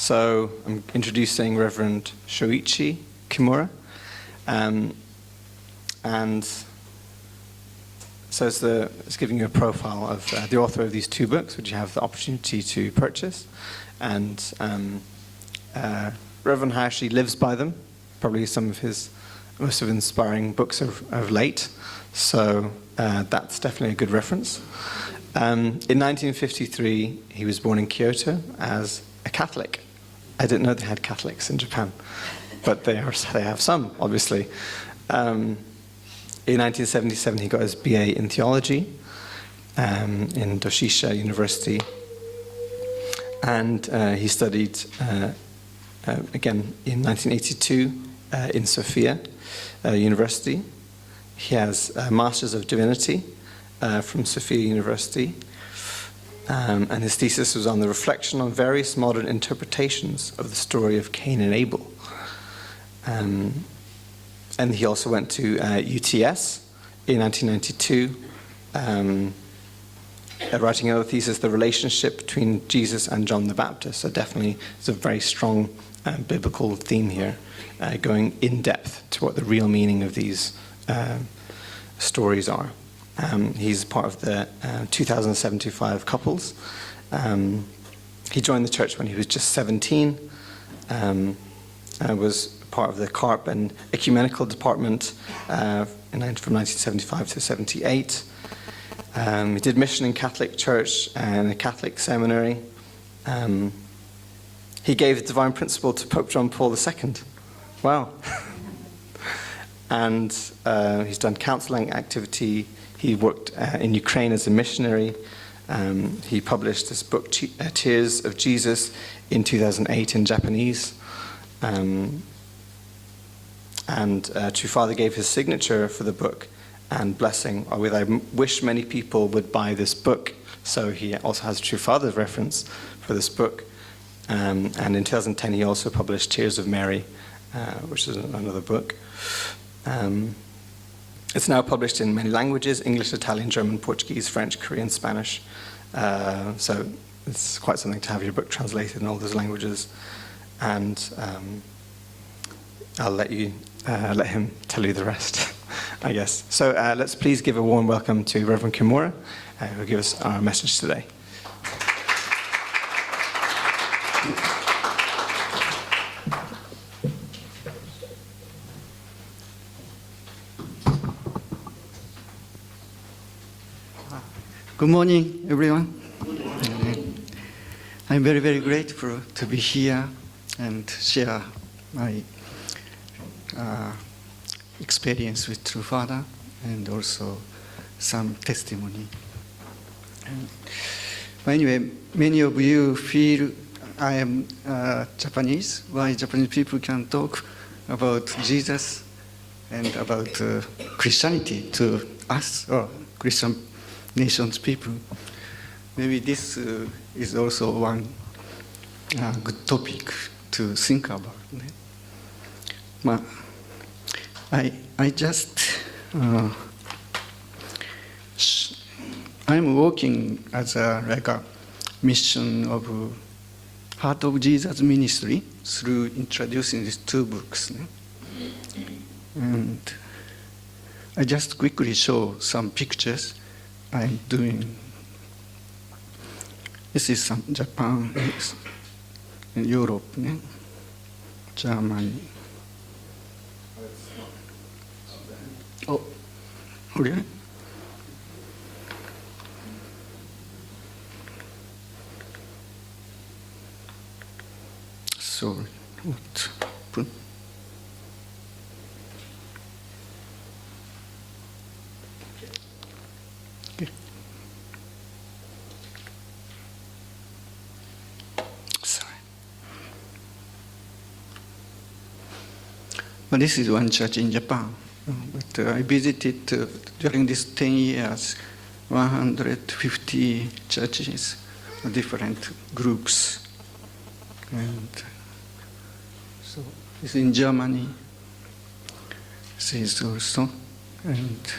So I'm introducing Reverend Shoichi Kimura. And so it's giving you a profile of the author of these two books, which you have the opportunity to purchase. And Reverend Hayashi lives by them, probably some of his most inspiring books of late. So that's definitely a good reference. In 1953, he was born in Kyoto as a Catholic. I didn't know they had Catholics in Japan, but they have some, obviously. In 1977, he got his BA in theology in Doshisha University. And he studied, again, in 1982 in Sofia University. He has a Masters of Divinity from Sofia University. And his thesis was on the reflection on various modern interpretations of the story of Cain and Abel. And he also went to UTS in 1992, writing another thesis, The Relationship Between Jesus and John the Baptist. So definitely there's a very strong biblical theme here, going in depth to what the real meaning of these stories are. He's part of the 2075 couples. He joined the church when he was just 17, and was part of the CARP and Ecumenical Department from 1975 to 78. He did mission in Catholic Church and a Catholic seminary. He gave the divine principle to Pope John Paul II. Wow. And he's done counseling activity. He worked in Ukraine as a missionary. He published this book, Tears of Jesus, in 2008 in Japanese. And True Father gave his signature for the book and blessing with, I wish many people would buy this book. So he also has True Father's reference for this book. And in 2010, he also published Tears of Mary, which is another book. It's now published in many languages: English, Italian, German, Portuguese, French, Korean, Spanish. So it's quite something to have your book translated in all those languages. And I'll let him tell you the rest, I guess. So let's please give a warm welcome to Reverend Kimura, who will give us our message today. Good morning, everyone. I'm very, very grateful to be here and share my experience with True Father and also some testimony. But anyway, many of you feel I am Japanese. Why Japanese people can talk about Jesus and about Christianity to us, or Christian nations people. Maybe this is also one good topic to think about. But I just I'm working as like a mission of Heart of Jesus ministry through introducing these two books. And I just quickly show some pictures I'm doing. This is some Japan, in Europe, Germany. Oh, really? Sorry, what happened? Okay. Sorry. But this is one church in Japan. But I visited during these 10 years 150 churches, different groups. And so it's in Germany, this is also, and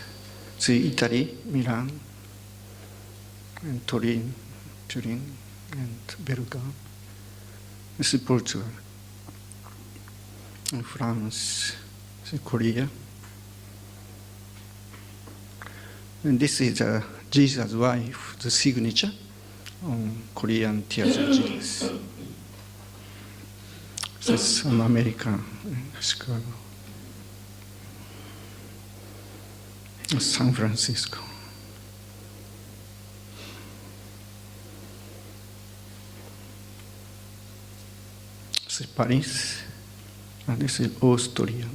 it's Italy, Milan, and Turin, and Bergamo, This is Portugal. And France, this is Korea. And this is Jesus' wife, the signature on Korean Tears of Jesus. This is an American Chicago. San Francisco. This is Paris, and this is Austria.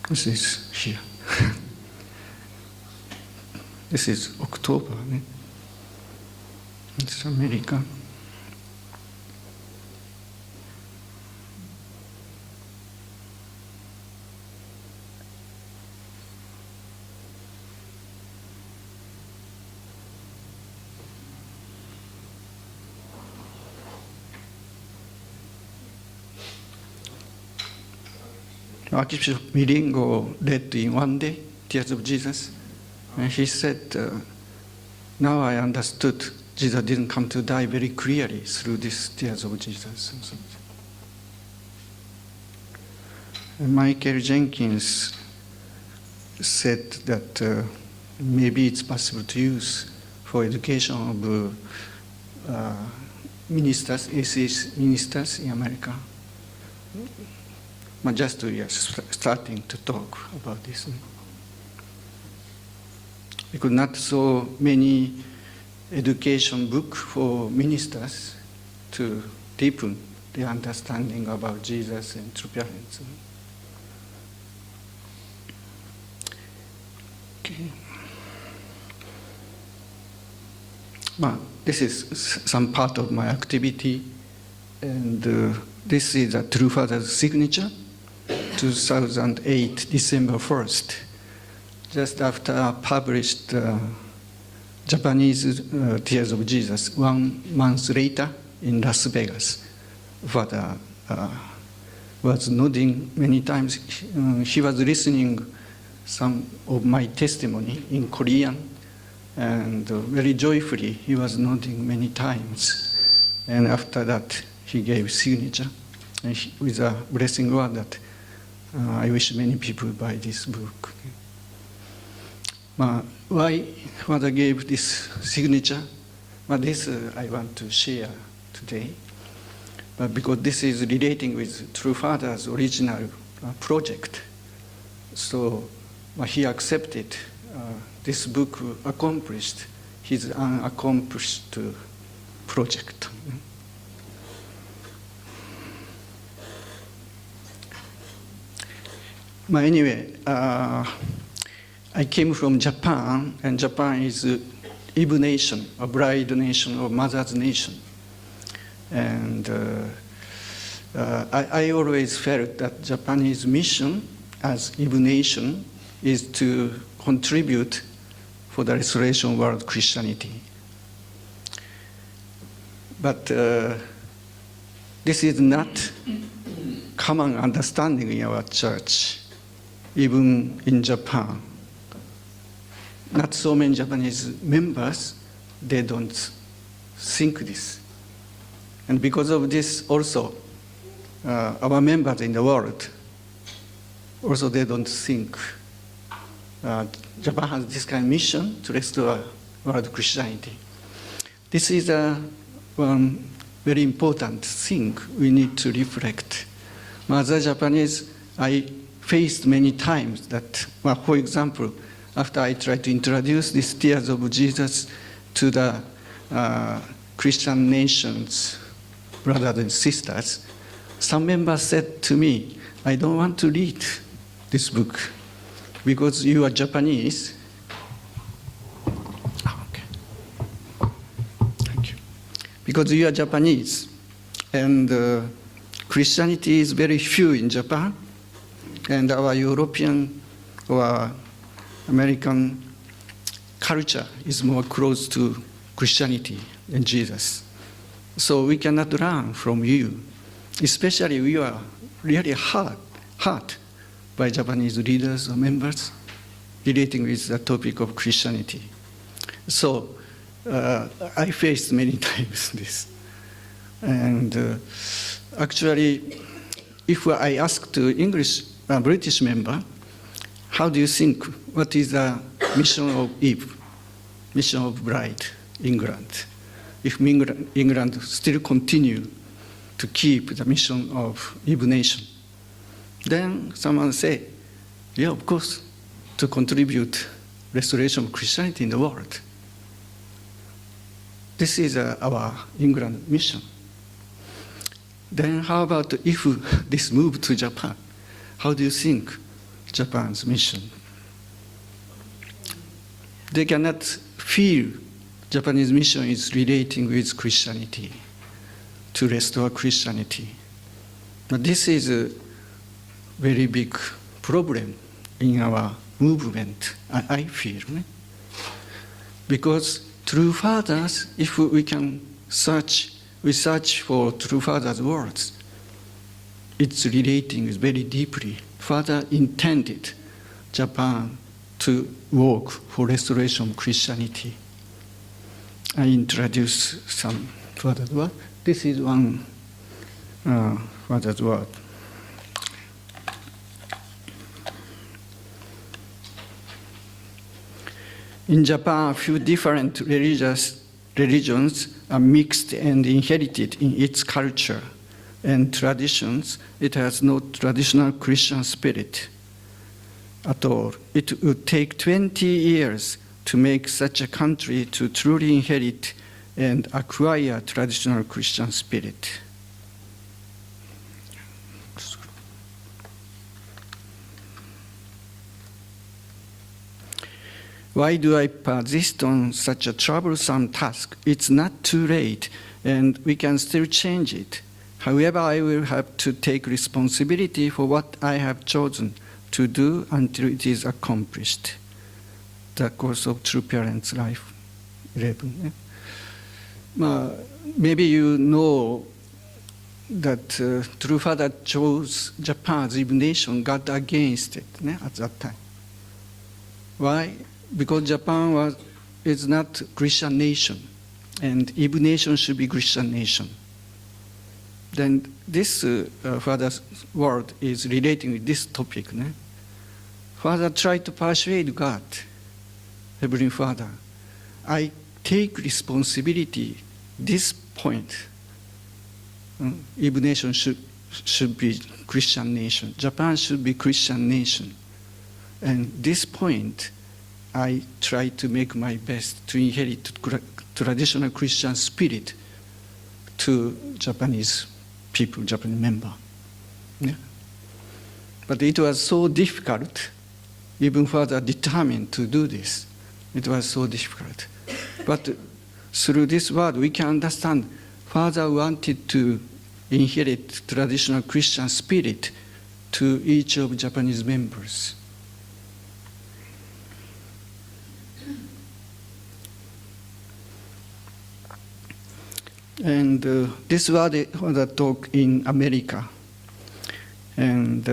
This is here. This is October. It's America. Archbishop Miringo read in one day, Tears of Jesus, and he said, now I understood Jesus didn't come to die very clearly through these Tears of Jesus. And Michael Jenkins said that maybe it's possible to use for education of ministers, atheist ministers in America. But just we are starting to talk about this. Because not so many education book for ministers to deepen the understanding about Jesus and true parents. Okay. Well, this is some part of my activity, and this is a True Father's signature. 2008, December 1st, just after I published Japanese Tears of Jesus, 1 month later in Las Vegas. Father was nodding many times. He was listening some of my testimony in Korean, and very joyfully he was nodding many times. And after that, he gave signature, and with a blessing word that I wish many people buy this book. Why Father gave this signature? This I want to share today. But because this is relating with True Father's original project. So he accepted this book accomplished his unaccomplished project. Anyway, I came from Japan, and Japan is Ibu nation, a bride nation or mother's nation. And I always felt that Japanese mission as Ibu nation is to contribute for the restoration of world Christianity. But this is not common understanding in our church. Even in Japan, not so many Japanese members, they don't think this. And because of this also, our members in the world, also they don't think Japan has this kind of mission to restore world Christianity. This is one very important thing we need to reflect. As a Japanese, I faced many times that, for example, after I tried to introduce these Tears of Jesus to the Christian nations, brothers and sisters, some members said to me, I don't want to read this book because you are Japanese. Okay. Thank you. Because you are Japanese, and Christianity is very few in Japan, and our European or American culture is more close to Christianity than Jesus. So we cannot learn from you. Especially we are really hurt by Japanese leaders or members relating with the topic of Christianity. So I faced many times this. And actually, if I ask to British member, how do you think, what is the mission of Eve, mission of bride, England? If England still continue to keep the mission of Eve nation, then someone say, yeah, of course, to contribute restoration of Christianity in the world. This is our England mission. Then how about if this move to Japan? How do you think Japan's mission? They cannot feel Japanese mission is relating with Christianity, to restore Christianity. But this is a very big problem in our movement, I feel. Because true fathers, if we can search for true fathers' words, it's relating very deeply. Father intended Japan to work for restoration of Christianity. I introduce some father's word. This is one father's word. In Japan, a few different religions are mixed and inherited in its culture and traditions. It has no traditional Christian spirit at all. It would take 20 years to make such a country to truly inherit and acquire traditional Christian spirit. Why do I persist on such a troublesome task? It's not too late, and we can still change it. However, I will have to take responsibility for what I have chosen to do until it is accomplished. The Course of True Parents' Life, 11. Maybe you know that True Father chose Japan's Eve nation, got against it at that time. Why? Because Japan is not Christian nation, and Eve nation should be Christian nation. Then this Father's word is relating with this topic. Father tried to persuade God, Heavenly Father, I take responsibility. This point, Eve nation should be Christian nation. Japan should be Christian nation. And this point, I try to make my best to inherit traditional Christian spirit to Japanese people, Japanese member. Yeah? But it was so difficult, even Father determined to do this. It was so difficult. But through this word, we can understand Father wanted to inherit traditional Christian spirit to each of Japanese members. And this was the talk in America. And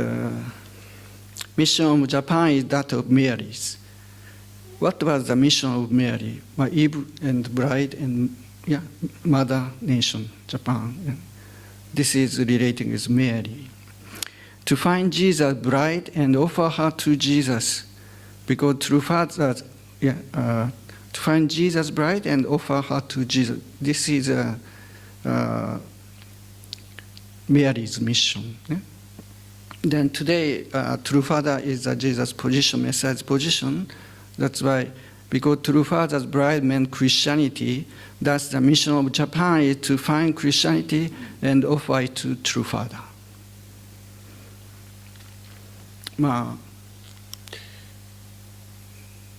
mission of Japan is that of Mary's. What was the mission of Mary? Eve and bride and mother nation, Japan. This is relating with Mary. To find Jesus' bride and offer her to Jesus, because true fathers, to find Jesus' bride and offer her to Jesus. This is Mary's mission. Yeah? Then today, true father is Jesus' position, Messiah's position. That's why, because true father's bride meant Christianity, that's the mission of Japan is to find Christianity and offer it to true father.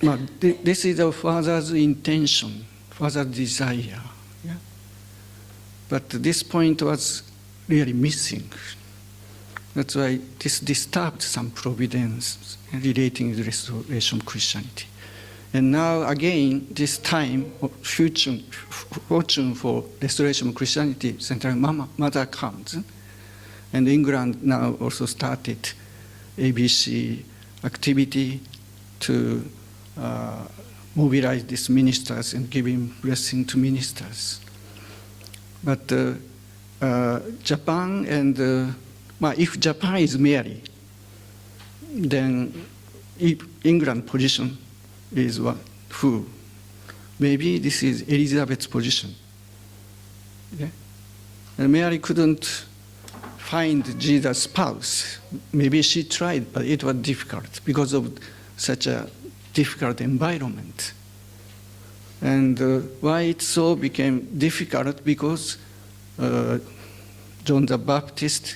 This is the father's intention, father's desire. Yeah? But this point was really missing. That's why this disturbed some providence relating to restoration of Christianity. And now again, this time, fortune for restoration of Christianity, Central Mother comes. And England now also started ABC activity to mobilize these ministers and give him blessing to ministers. But Japan and if Japan is Mary, then if England position is what? Who? Maybe this is Elizabeth's position. Okay? And Mary couldn't find Jesus' spouse. Maybe she tried, but it was difficult because of such a difficult environment. And why it so became difficult? Because John the Baptist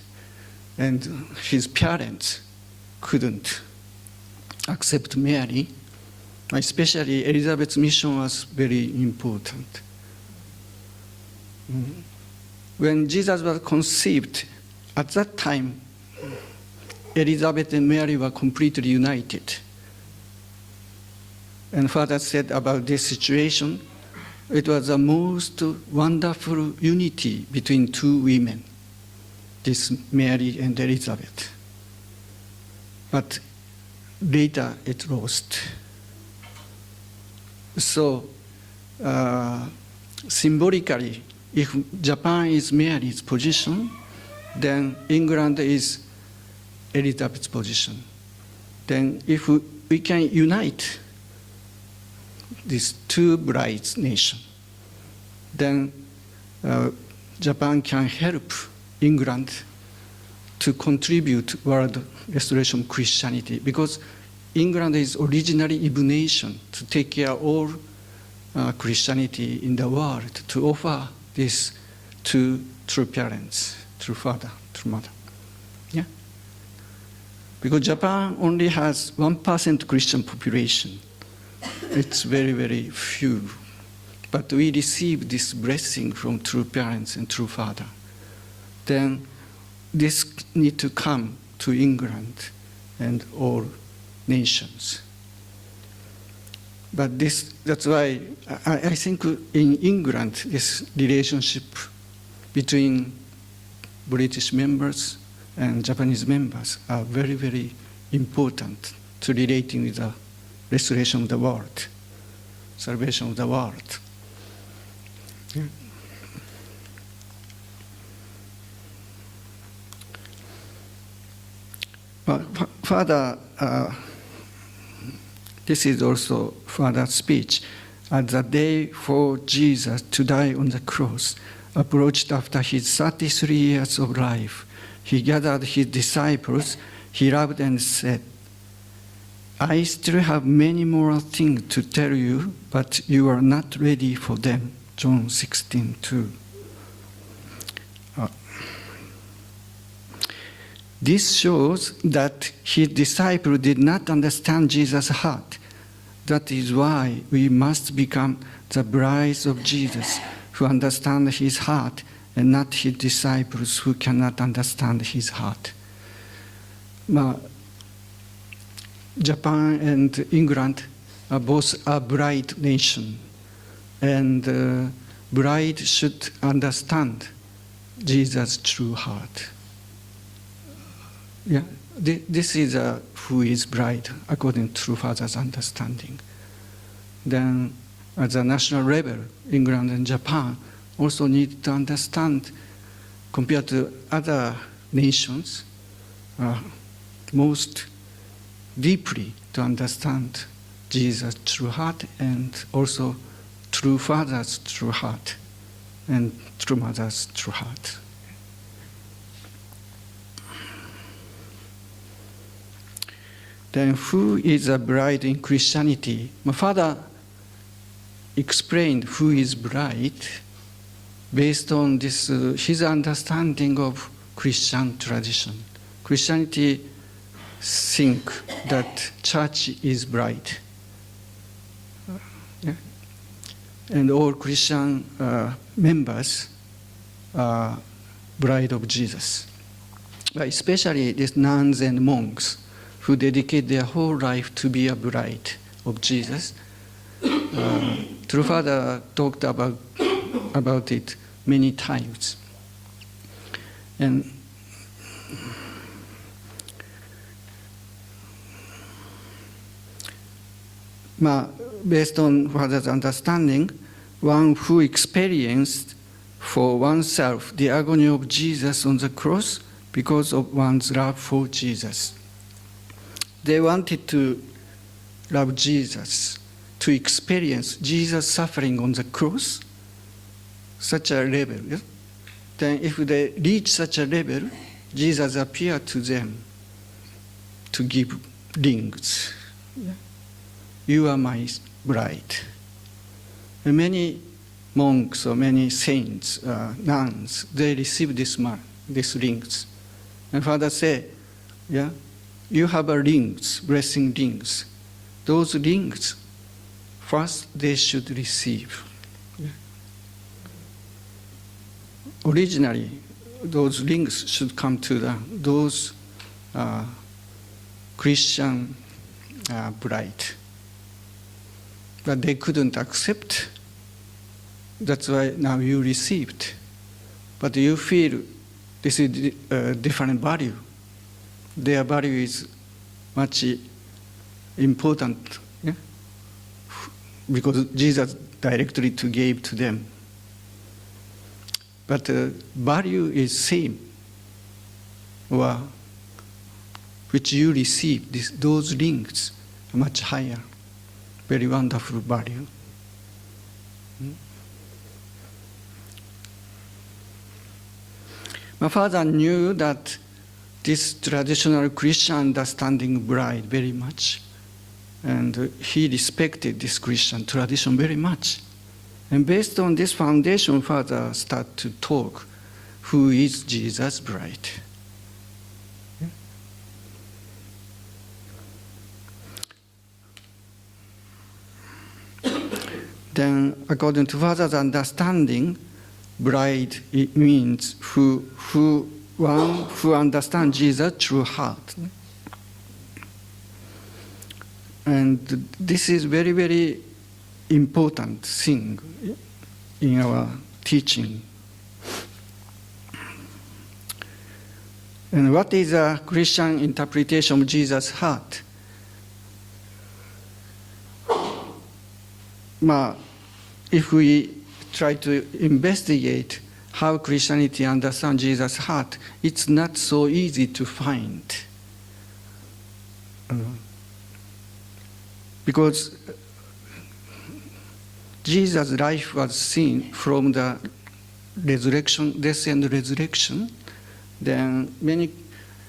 and his parents couldn't accept Mary. Especially Elizabeth's mission was very important. When Jesus was conceived, at that time, Elizabeth and Mary were completely united. And Father said about this situation, it was the most wonderful unity between two women, this Mary and Elizabeth. But later it lost. So symbolically, if Japan is Mary's position, then England is Elizabeth's position. Then if we can unite these two brides nation, then Japan can help England to contribute world restoration of Christianity, because England is originally Hebrew nation to take care of all Christianity in the world, to offer this to true parents, true father, true mother. Yeah? Because Japan only has 1% Christian population. It's very, very few. But we receive this blessing from true parents and true father. Then this need to come to England and all nations. But that's why I think in England, this relationship between British members and Japanese members are very, very important to relating with the restoration of the world, salvation of the world. Yeah. Father, this is also Father's speech. At the day for Jesus to die on the cross approached after his 33 years of life, he gathered his disciples, he loved and said, I still have many more things to tell you, but you are not ready for them. John 16:2. This shows that his disciples did not understand Jesus' heart. That is why we must become the brides of Jesus who understand his heart and not his disciples who cannot understand his heart. Japan and England are both a bride nation, and bride should understand Jesus' true heart. Yeah, this is who is bride according to Father's understanding. Then, at the national level, England and Japan also need to understand, compared to other nations, most deeply to understand Jesus' true heart and also true Father's true heart and true Mother's true heart. Then who is a bride in Christianity? My father explained who is bride based on this his understanding of Christian tradition. Christianity think that church is bride. Yeah? And all Christian members are bride of Jesus. But especially these nuns and monks who dedicate their whole life to be a bride of Jesus. True Father talked about it many times. And based on Father's understanding, one who experienced for oneself the agony of Jesus on the cross because of one's love for Jesus. They wanted to love Jesus, to experience Jesus suffering on the cross, such a level. Yeah? Then if they reach such a level, Jesus appeared to them to give rings. Yeah? You are my bride. And many monks or many saints, nuns, they received these rings. And Father said, yeah, you have a rings, blessing rings. Those rings, first they should receive. Yeah. Originally, those rings should come to those Christian bride. But they couldn't accept. That's why now you received. But you feel this is a different value. Their value is much important, yeah? Because Jesus directly gave to them. But value is same, or which you receive, those rings are much higher, very wonderful value. My father knew that this traditional Christian understanding bride very much, and he respected this Christian tradition very much. And based on this foundation, Father started to talk, who is Jesus' bride? Yeah. Then, according to Father's understanding, bride, it means one who understands Jesus' true heart. And this is very, very important thing in our teaching. And what is a Christian interpretation of Jesus' heart? If we try to investigate how Christianity understands Jesus' heart, it's not so easy to find. Because Jesus' life was seen from the resurrection, death and resurrection. Then many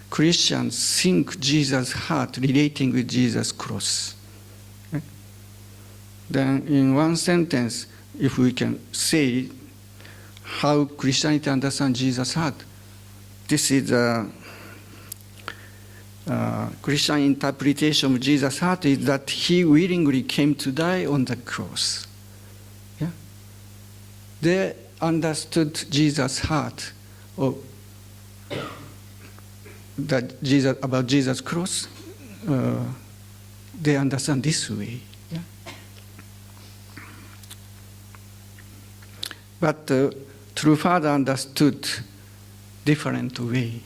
Christians think Jesus' heart relating with Jesus' cross. Okay? Then in one sentence, if we can say how Christianity understands Jesus' heart, this is a Christian interpretation of Jesus' heart is that he willingly came to die on the cross. Yeah? They understood Jesus' heart about Jesus' cross. They understand this way. Yeah? But true Father understood different way.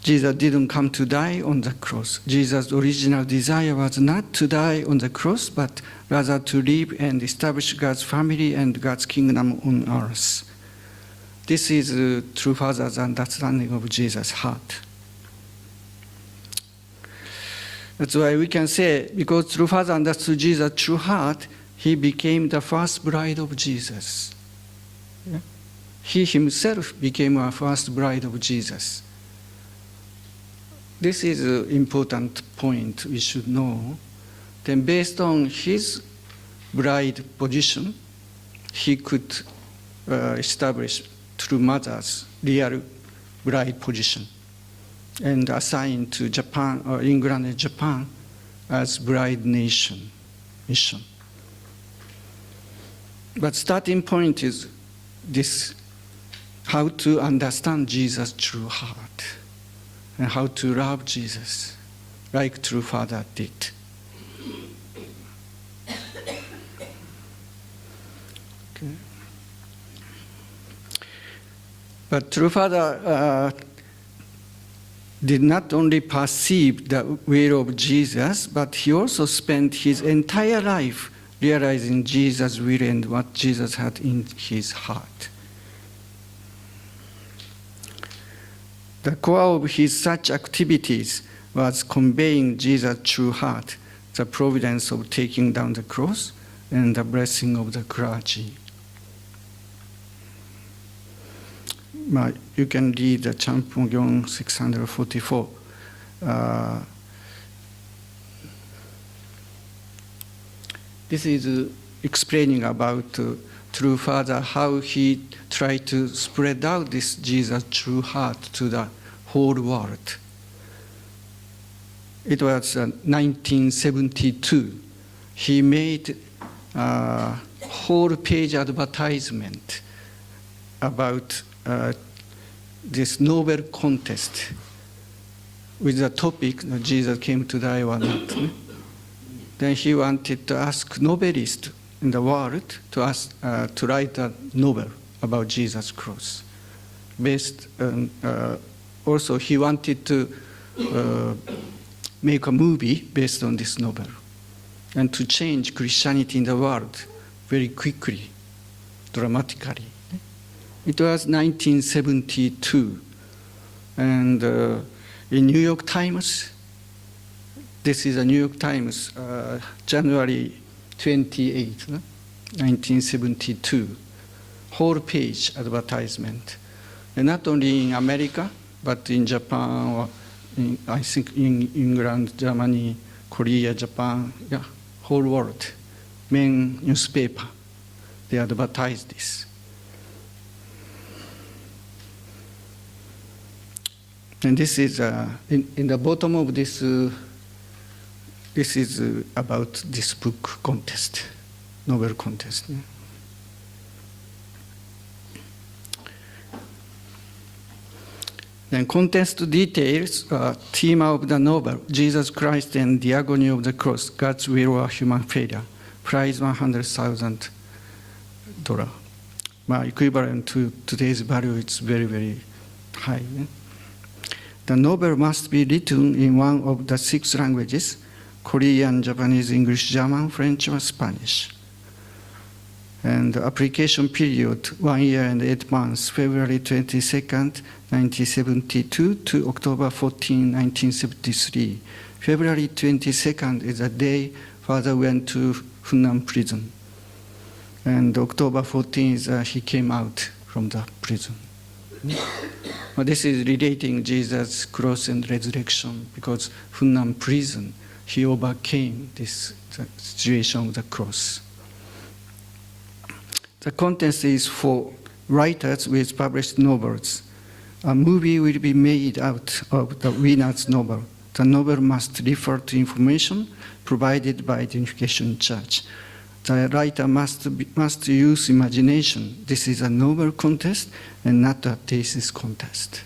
Jesus didn't come to die on the cross. Jesus' original desire was not to die on the cross, but rather to live and establish God's family and God's kingdom on earth. This is true Father's understanding of Jesus' heart. That's why we can say, because true Father understood Jesus' true heart, he became the first bride of Jesus. Yeah? He himself became our first bride of Jesus. This is an important point we should know. Then based on his bride position, he could establish true mother's real bride position and assign to Japan or England and Japan as bride mission. But starting point is this, how to understand Jesus' true heart and how to love Jesus like true Father did. Okay. But true Father did not only perceive the will of Jesus, but he also spent his entire life realizing Jesus' will and what Jesus had in his heart. The core of his such activities was conveying Jesus' true heart, the providence of taking down the cross, and the blessing of the clergy. You can read the Champollion 644. This is explaining about True Father, how he tried to spread out this Jesus' true heart to the whole world. It was 1972. He made a whole page advertisement about this Nobel contest with the topic, Jesus came to die or not. Then he wanted to ask Nobelists in the world to write a novel about Jesus' cross. Also, he wanted to make a movie based on this novel and to change Christianity in the world very quickly, dramatically. It was 1972, and in New York Times, this is a New York Times, January 28, 1972, whole page advertisement. And not only in America, but in Japan, or I think in England, Germany, Korea, Japan, yeah, whole world. Main newspaper, they advertise this. And this is, in the bottom of this, this is about this book contest, Nobel contest. Yeah. Then contest details, theme of the novel, Jesus Christ and the Agony of the Cross, God's Will or Human Failure, prize $100,000. Equivalent to today's value, it's very, very high. Yeah? The novel must be written in one of the 6 languages, Korean, Japanese, English, German, French, or Spanish. And the application period, 1 year and 8 months, February 22nd, 1972 to October 14, 1973. February 22nd is the day Father went to Hunan prison. And October 14 is he came out from the prison. Well, this is relating Jesus' cross and resurrection, because Hunan prison, he overcame this situation of the cross. The contest is for writers with published novels. A movie will be made out of the winner's novel. The novel must refer to information provided by the Unification Church. The writer must use imagination. This is a novel contest and not a thesis contest.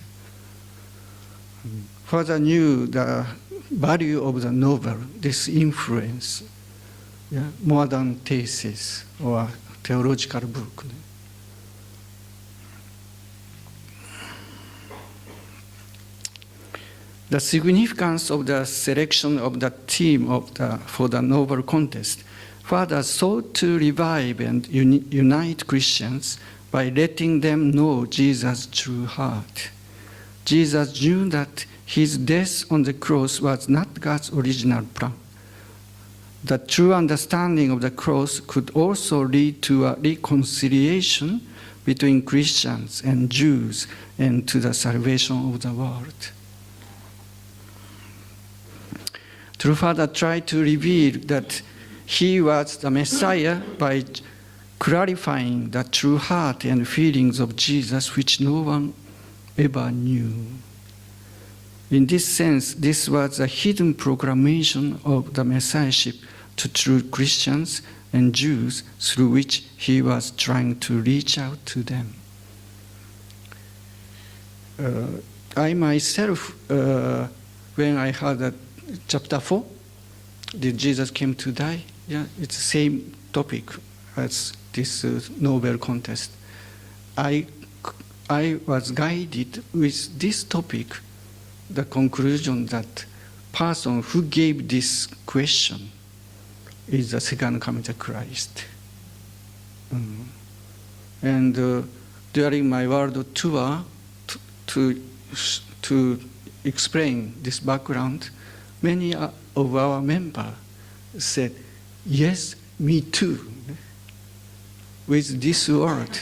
Father knew the value of the novel, this influence, yeah, more than thesis or theological book. The significance of the selection of the theme for the novel contest, Father sought to revive and unite Christians by letting them know Jesus' true heart. Jesus knew that his death on the cross was not God's original plan. The true understanding of the cross could also lead to a reconciliation between Christians and Jews and to the salvation of the world. True Father tried to reveal that he was the Messiah by clarifying the true heart and feelings of Jesus, which no one ever knew. In this sense, this was a hidden proclamation of the Messiahship to true Christians and Jews, through which he was trying to reach out to them. I myself, when I heard chapter 4, that Jesus came to die, yeah, it's the same topic as this Nobel contest. I was guided with this topic, the conclusion that person who gave this question is the second coming of Christ. And during my world tour, to explain this background, many of our members said, yes, me too. With this word,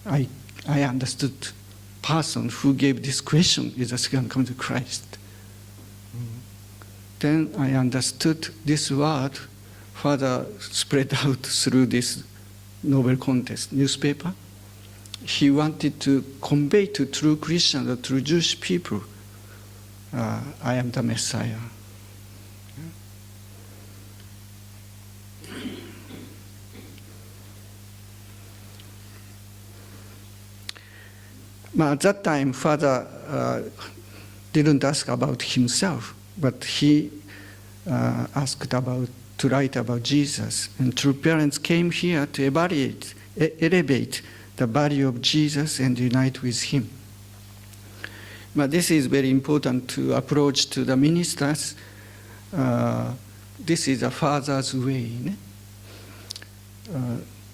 I understood person who gave this question is the second coming of Christ. Then I understood this word further spread out through this Nobel contest newspaper. He wanted to convey to true Christians, or true Jewish people, I am the Messiah. At that time, Father didn't ask about himself, but he asked to write about Jesus. And true parents came here to elevate the value of Jesus and unite with him. But this is very important to approach to the ministers. This is a Father's way.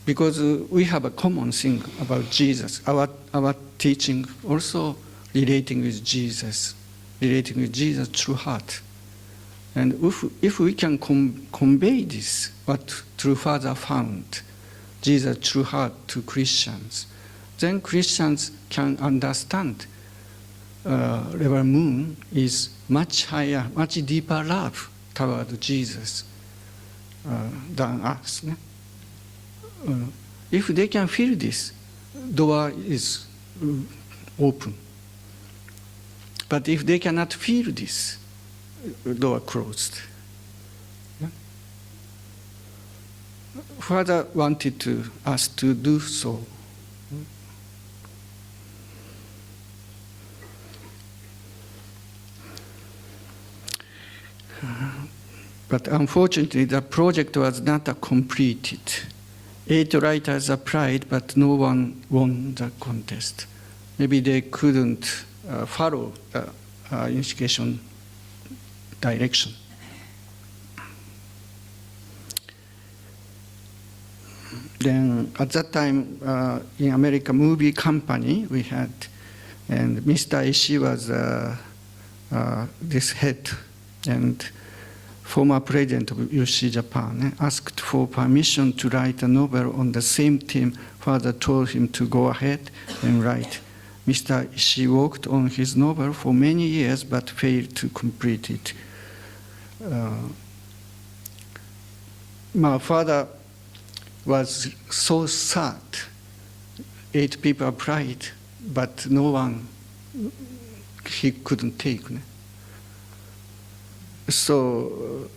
Because we have a common thing about Jesus. Our teaching also relating with Jesus through heart. And if we can convey this, what true Father found, Jesus true heart to Christians, then Christians can understand Rev Moon is much higher, much deeper love toward Jesus than us. If they can feel this, door is open. But if they cannot feel this, door closed. Father wanted us to do so. But unfortunately, the project was not completed. 8 writers applied, but no one won the contest. Maybe they couldn't follow the investigation direction. Then at that time, in America movie company we had, and Mr. Ishii was this head, and former president of UC Japan asked for permission to write a novel on the same theme. Father told him to go ahead and write. Mr. Ishii worked on his novel for many years but failed to complete it. My father was so sad. 8 people applied, but no one he couldn't take. So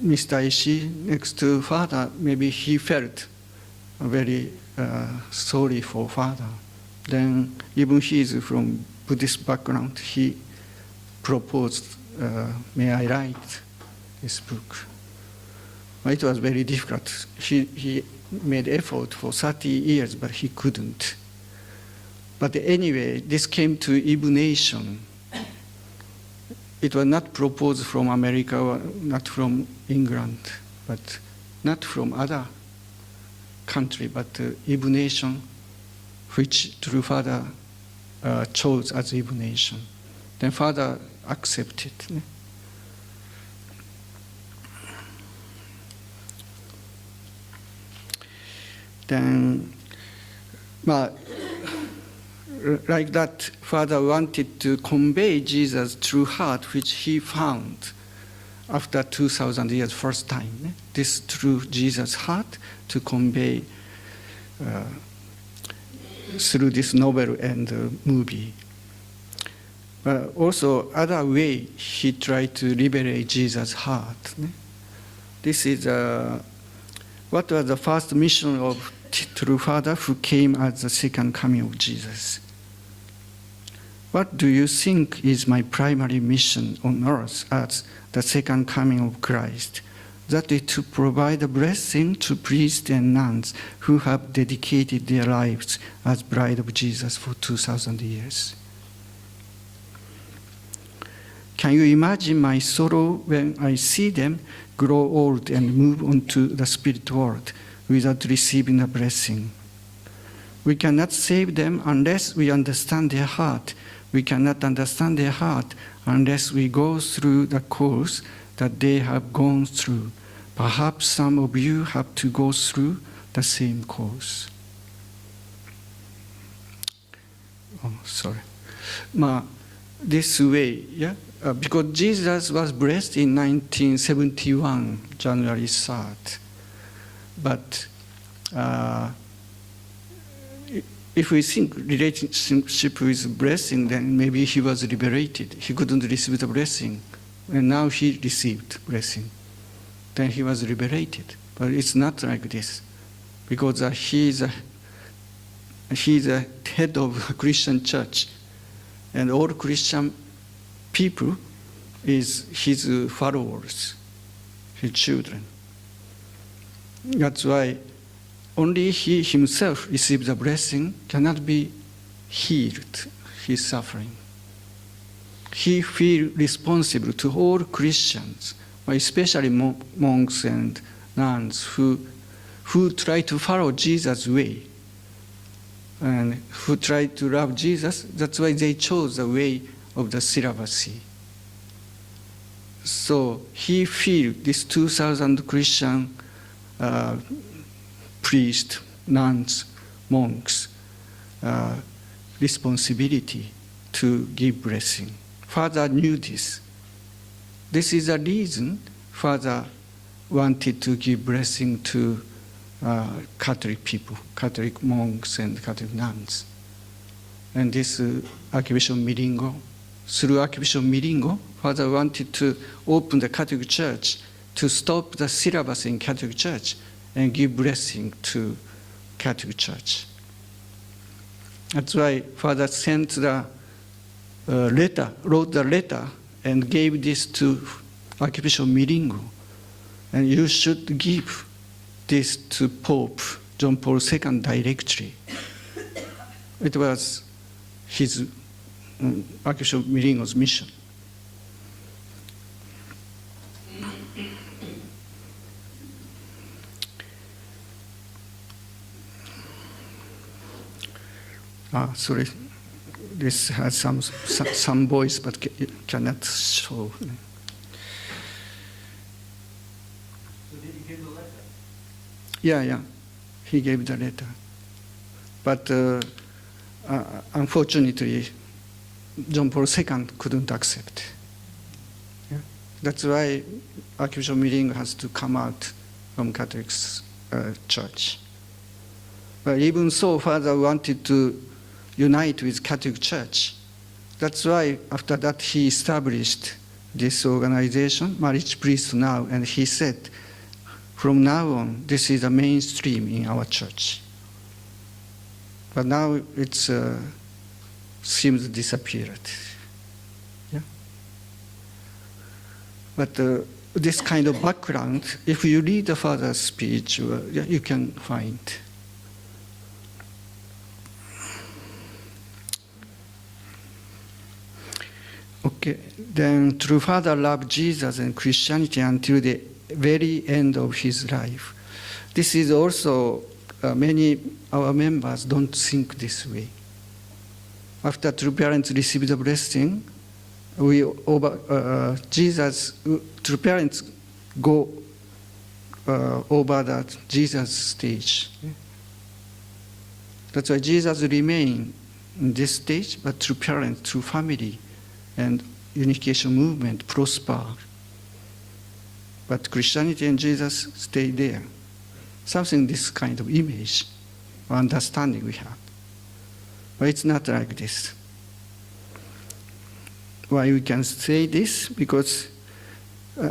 Mr. Ishii, next to Father, maybe he felt very sorry for Father. Then, even he is from Buddhist background, he proposed, may I write this book? It was very difficult. He made effort for 30 years, but he couldn't. But anyway, this came to Igbo nation. It was not proposed from America, or not from England, but not from other country, but Igbo nation, which true Father chose as Igbo nation. Then Father accepted. Then, like that, Father wanted to convey Jesus' true heart, which he found after 2,000 years, first time. This true Jesus' heart to convey through this novel and movie. But also, other way, he tried to liberate Jesus' heart. This is what was the first mission of true Father who came at the second coming of Jesus. What do you think is my primary mission on earth as the second coming of Christ? That is to provide a blessing to priests and nuns who have dedicated their lives as bride of Jesus for 2,000 years. Can you imagine my sorrow when I see them grow old and move on to the spirit world without receiving a blessing? We cannot save them unless we understand their heart. We cannot understand their heart unless we go through the course that they have gone through. Perhaps some of you have to go through the same course. Oh, sorry. This way, yeah? Because Jesus was blessed in 1971, January 3rd. But if we think relationship with blessing, then maybe he was liberated. He couldn't receive the blessing. And now he received blessing. Then he was liberated. But it's not like this. Because he's a head of a Christian church. And all Christian people is his followers, his children. That's why only he himself received the blessing, cannot be healed his suffering. He feels responsible to all Christians, especially monks and nuns who try to follow Jesus' way and who try to love Jesus. That's why they chose the way of the celibacy. So he feels this 2,000 Christian priests, nuns, monks, responsibility to give blessing. Father knew this. This is the reason Father wanted to give blessing to Catholic people, Catholic monks and Catholic nuns. And this Archbishop Miringo, through Archbishop Miringo, Father wanted to open the Catholic Church to stop the syllabus in Catholic Church and give blessing to Catholic Church. That's why Father sent the wrote the letter and gave this to Archbishop Miringo. And you should give this to Pope John Paul II directly. It was his Archbishop Miringo's mission. Sorry, this has some voice, but cannot show. So did he give the letter? Yeah, he gave the letter. But unfortunately, John Paul II couldn't accept. Yeah? That's why Archbishop Miringo has to come out from Catholic Church. But even so, Father wanted to unite with Catholic Church. That's why after that he established this organization, Marriage Priest Now, and he said, from now on, this is the mainstream in our church. But now it seems disappeared. Yeah? But this kind of background, if you read the Father's speech, you can find. Okay, then through Father loved Jesus and Christianity until the very end of his life. This is also, many our members don't think this way. After true parents receive the blessing, true parents go over that Jesus stage. That's why Jesus remains in this stage, but true parents, true family, and unification movement prosper. But Christianity and Jesus stay there. Something this kind of image or understanding we have. But it's not like this. Why we can say this? Because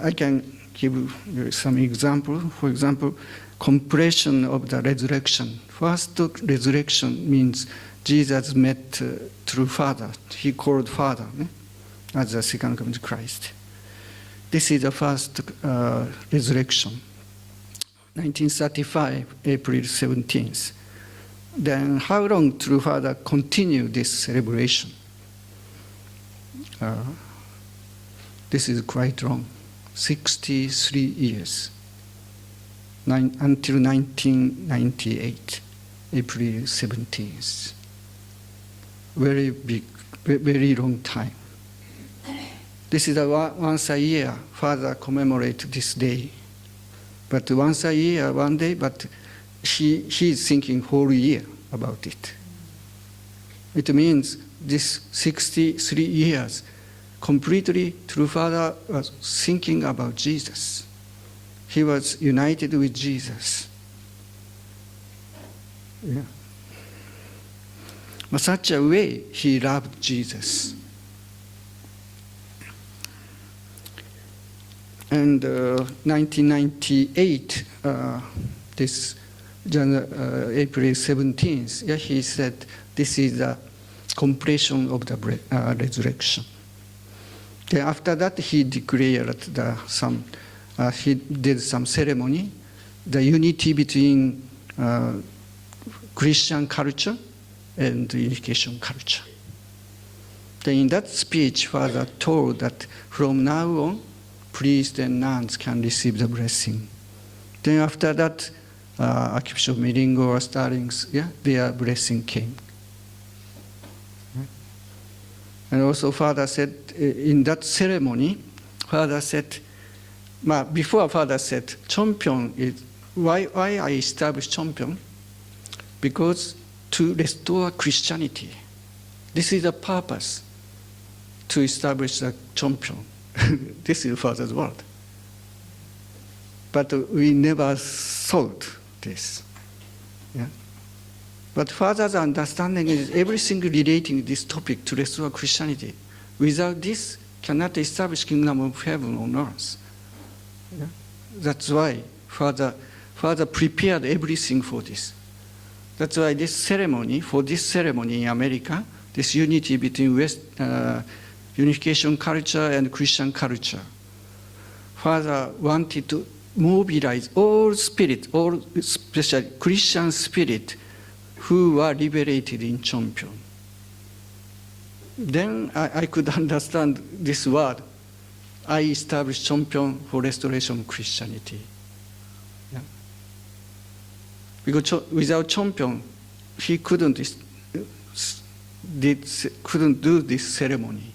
I can give you some example. For example, compression of the resurrection. First resurrection means Jesus met through Father. He called Father as the second coming to Christ. This is the first resurrection, 1935, April 17th. Then how long through Father continue this celebration? This is quite long. 63 years. Until 1998, April 17th. Very big, very long time. This is once a year, Father commemorate this day. But once a year, one day, but he is thinking whole year about it. It means this 63 years, completely true Father was thinking about Jesus. He was united with Jesus. Yeah. But such a way he loved Jesus. And 1998, this April 17th, yeah, he said, this is the completion of the resurrection. Then after that, he declared he did some ceremony, the unity between Christian culture and unification culture. Then in that speech, Father told that from now on, priests and nuns can receive the blessing. Then after that, Archbishop Miringo or Starlings, yeah, their blessing came. And also Father said, in that ceremony, Father said, before Father said, champion is, why I established champion? Because to restore Christianity. This is the purpose, to establish a champion. This is Father's word. But we never thought this. Yeah? But Father's understanding is everything relating this topic to restore Christianity. Without this, cannot establish kingdom of heaven on earth. Yeah? That's why Father prepared everything for this. That's why this ceremony in America, this unity between unification culture and Christian culture, Father wanted to mobilize all spirit, all especially Christian spirit, who were liberated in champion. Then I could understand this word. I established champion for restoration of Christianity. Yeah. Because without champion, he couldn't do this ceremony.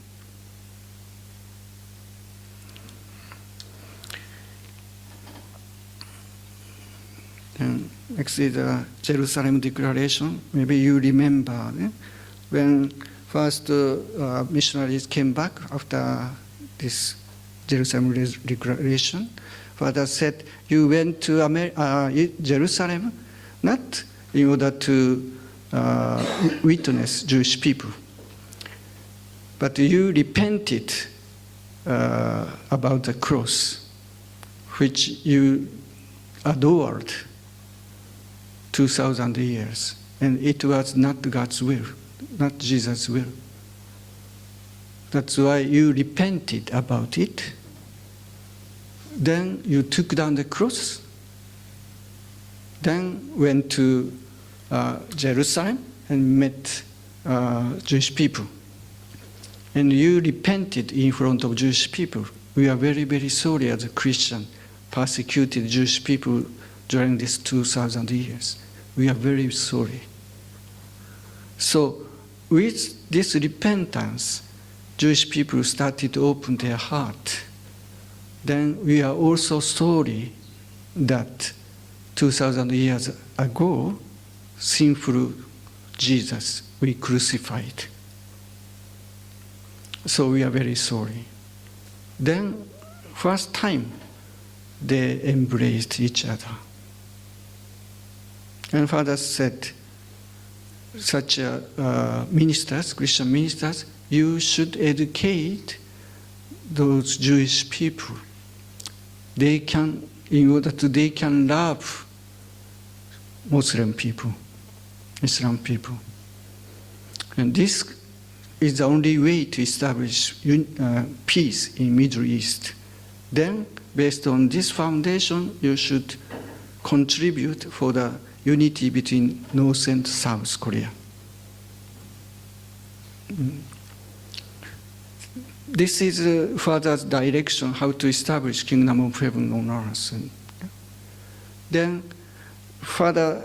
And next is the Jerusalem Declaration. Maybe you remember when first missionaries came back after this Jerusalem Declaration. Father said, you went to Jerusalem not in order to witness Jewish people, but you repented about the cross, which you adored 2,000 years, and it was not God's will, not Jesus' will. That's why you repented about it. Then you took down the cross, then went to Jerusalem and met Jewish people. And you repented in front of Jewish people. We are very, very sorry as a Christian, persecuted Jewish people during these 2,000 years. We are very sorry. So with this repentance, Jewish people started to open their heart. Then we are also sorry that 2,000 years ago, sinful Jesus, we crucified. So we are very sorry. Then, first time, they embraced each other. And Father said, such ministers, Christian ministers, you should educate those Jewish people. They can love Muslim people, Islam people. And this is the only way to establish peace in Middle East. Then, based on this foundation, you should contribute for the unity between North and South Korea. this is Father's direction, how to establish kingdom of heaven on earth. And then Father,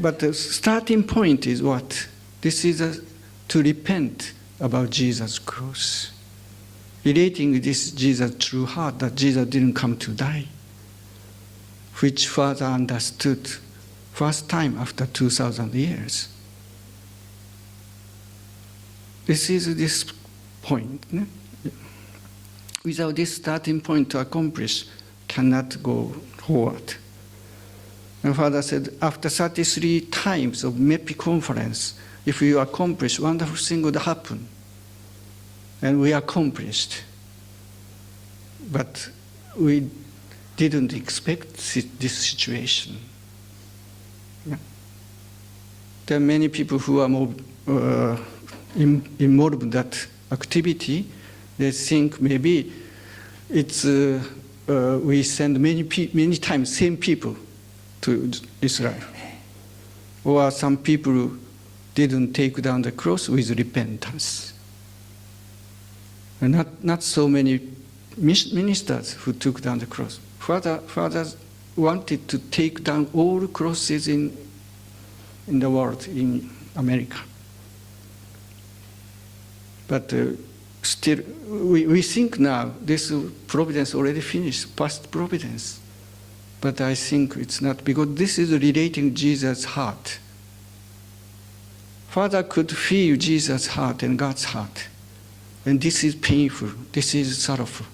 but the starting point is what? This is to repent about Jesus' cross. Relating this Jesus' true heart, that Jesus didn't come to die, which Father understood first time after 2,000 years. This is this point. No? Without this starting point to accomplish, cannot go forward. And Father said, after 33 times of MEPI conference, if you accomplish, wonderful thing would happen. And we accomplished. But we didn't expect this situation. Yeah. There are many people who are more involved in that activity. They think maybe it's we send many times same people to Israel, or some people didn't take down the cross with repentance, and not so many ministers who took down the cross. Father wanted to take down all crosses in the world, in America. But still, we think now this providence already finished, past providence. But I think it's not, because this is relating Jesus' heart. Father could feel Jesus' heart and God's heart. And this is painful, this is sorrowful.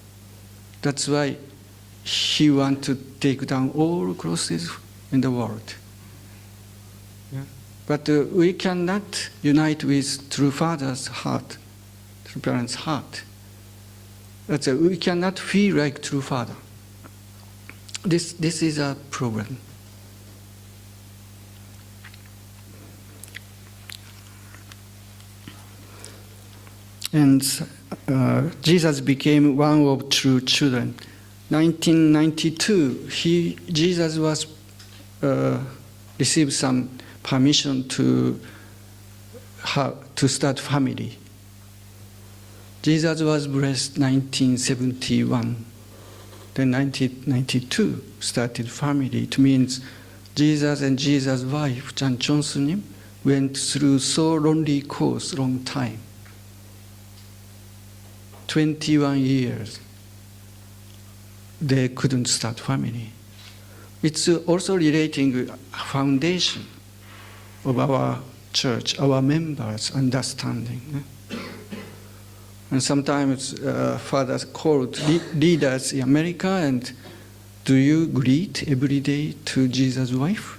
That's why he wants to take down all crosses in the world. Yeah. But we cannot unite with true Father's heart, true parents' heart. That's why we cannot feel like true Father. This is a problem. And Jesus became one of true children. 1992, Jesus was received some permission to start family. Jesus was blessed 1971. Then 1992 started family. It means Jesus and Jesus' wife, Jan Chonsunim, went through so lonely course, long time. 21 years. They couldn't start family. It's also relating foundation of our church, our members' understanding. And sometimes fathers called leaders in America, and do you greet every day to Jesus' wife?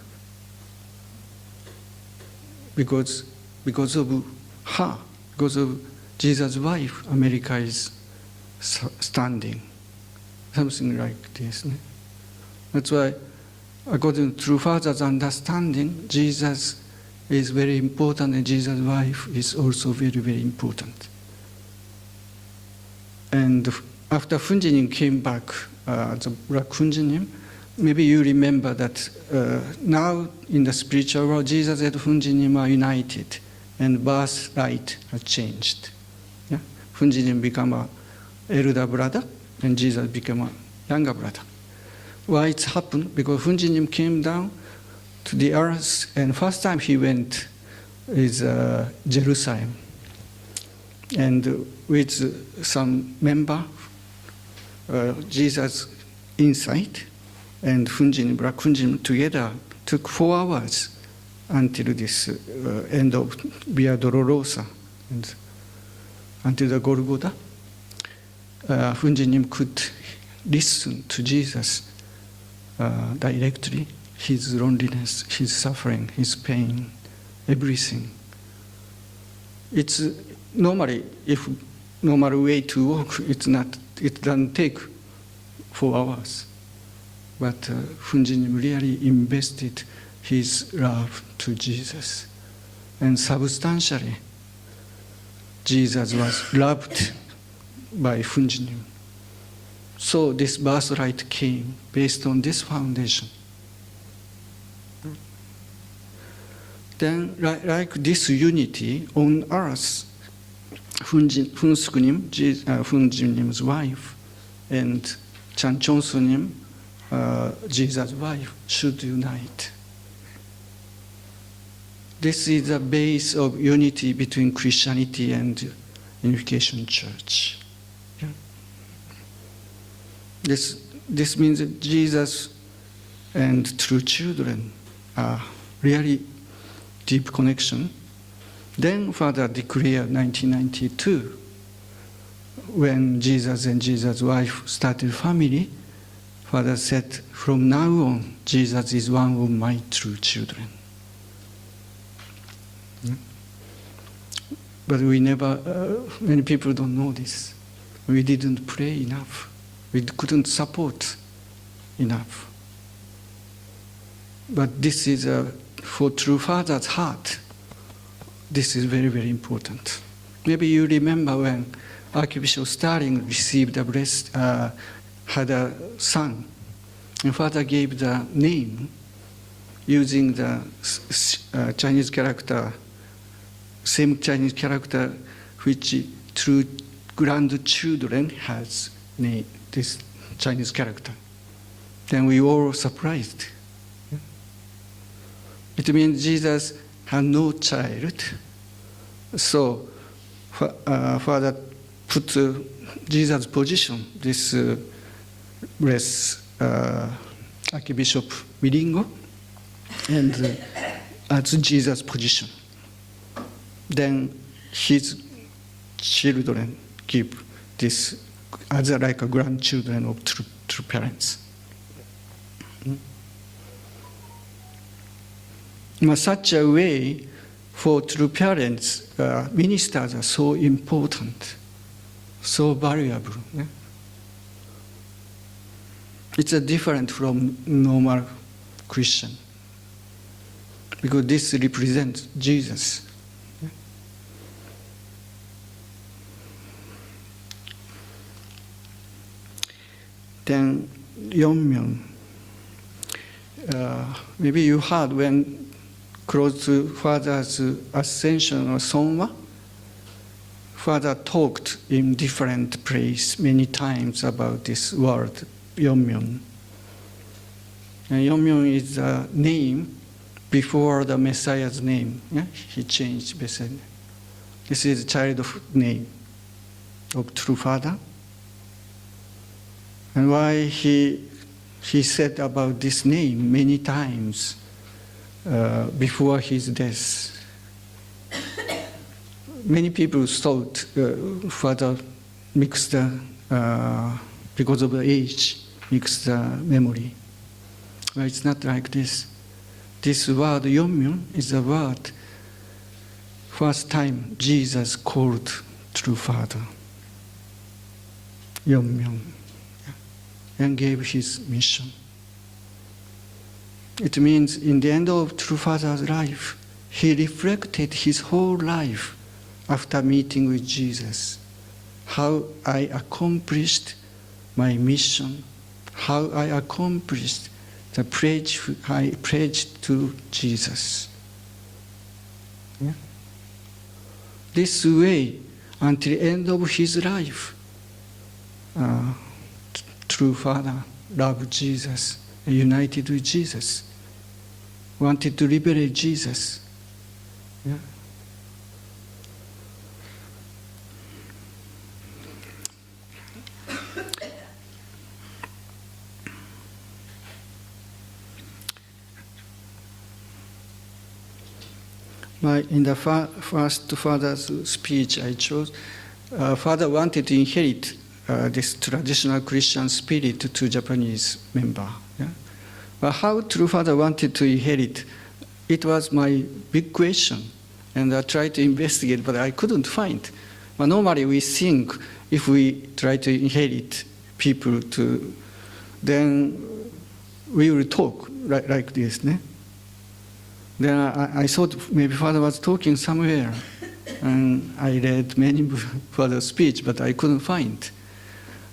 Because of her, because of Jesus' wife, America is standing. Something like this. That's why, according to Father's understanding, Jesus is very important, and Jesus' wife is also very, very important. And after Funjinim came back, the Black Funjinim, maybe you remember that now in the spiritual world, Jesus and Funjinim are united, and birthright has changed. Yeah? Funjinim become an elder brother, and Jesus became a younger brother. Why it's happened? Because Funjinim came down to the earth, and first time he went is Jerusalem. And with some member, Jesus inside, and Funjinim, Black Funjinim together took 4 hours until this end of Via Dolorosa, and until the Golgotha. Funjinim could listen to Jesus directly, his loneliness, his suffering, his pain, everything. It's normally, if normal way to walk, it doesn't take 4 hours. But Funjinim really invested his love to Jesus. And substantially, Jesus was loved by Funjinim. So this birthright came based on this foundation. Then, like this unity on earth, 훈숙님, 훈집님's wife, and 장총수님, Jesus' wife, should unite. This is the base of unity between Christianity and Unification Church. Yeah. This means that Jesus and true children are really deep connection. Then Father declared 1992, when Jesus and Jesus' wife started family, Father said, from now on, Jesus is one of my true children. But we never, many people don't know this. We didn't pray enough. We couldn't support enough. But this is for true father's heart. This is very, very important. Maybe you remember when Archbishop Stalin received a had a son, and father gave the name using the Chinese character, same Chinese character which true grandchildren has name, this Chinese character. Then we all surprised. It means Jesus had no child, so Father put Jesus' position, this Archbishop Miringo, and as Jesus' position. Then his children give this as like a grandchildren of true parents. In such a way, for true parents, ministers are so important, so valuable. Yeah? It's different from normal Christian, because this represents Jesus. Yeah? Then Yeonmyeon. Maybe you heard when close to Father's ascension or Sonwa, Father talked in different places many times about this word, Yeonmyeon. And Yeonmyeon is a name before the Messiah's name. Yeah? He changed Messiah. This is a child name of true Father. And why he said about this name many times before his death. Many people thought Father mixed because of the age, mixed the memory. But it's not like this. This word Yeonmyeon is a word first time Jesus called true Father. Yeonmyeon. And gave his mission. It means in the end of true Father's life, he reflected his whole life after meeting with Jesus. How I accomplished my mission, how I accomplished the pledge I pledged to Jesus. Yeah? This way, until the end of his life, true Father loved Jesus, united with Jesus, wanted to liberate Jesus. Yeah? In the first Father's speech I chose, Father wanted to inherit this traditional Christian spirit to Japanese member. Yeah? But how true Father wanted to inherit, it was my big question. And I tried to investigate, but I couldn't find. But normally we think if we try to inherit people to, then we will talk like this. Ne? Then I thought maybe Father was talking somewhere. And I read many Father's speech, but I couldn't find.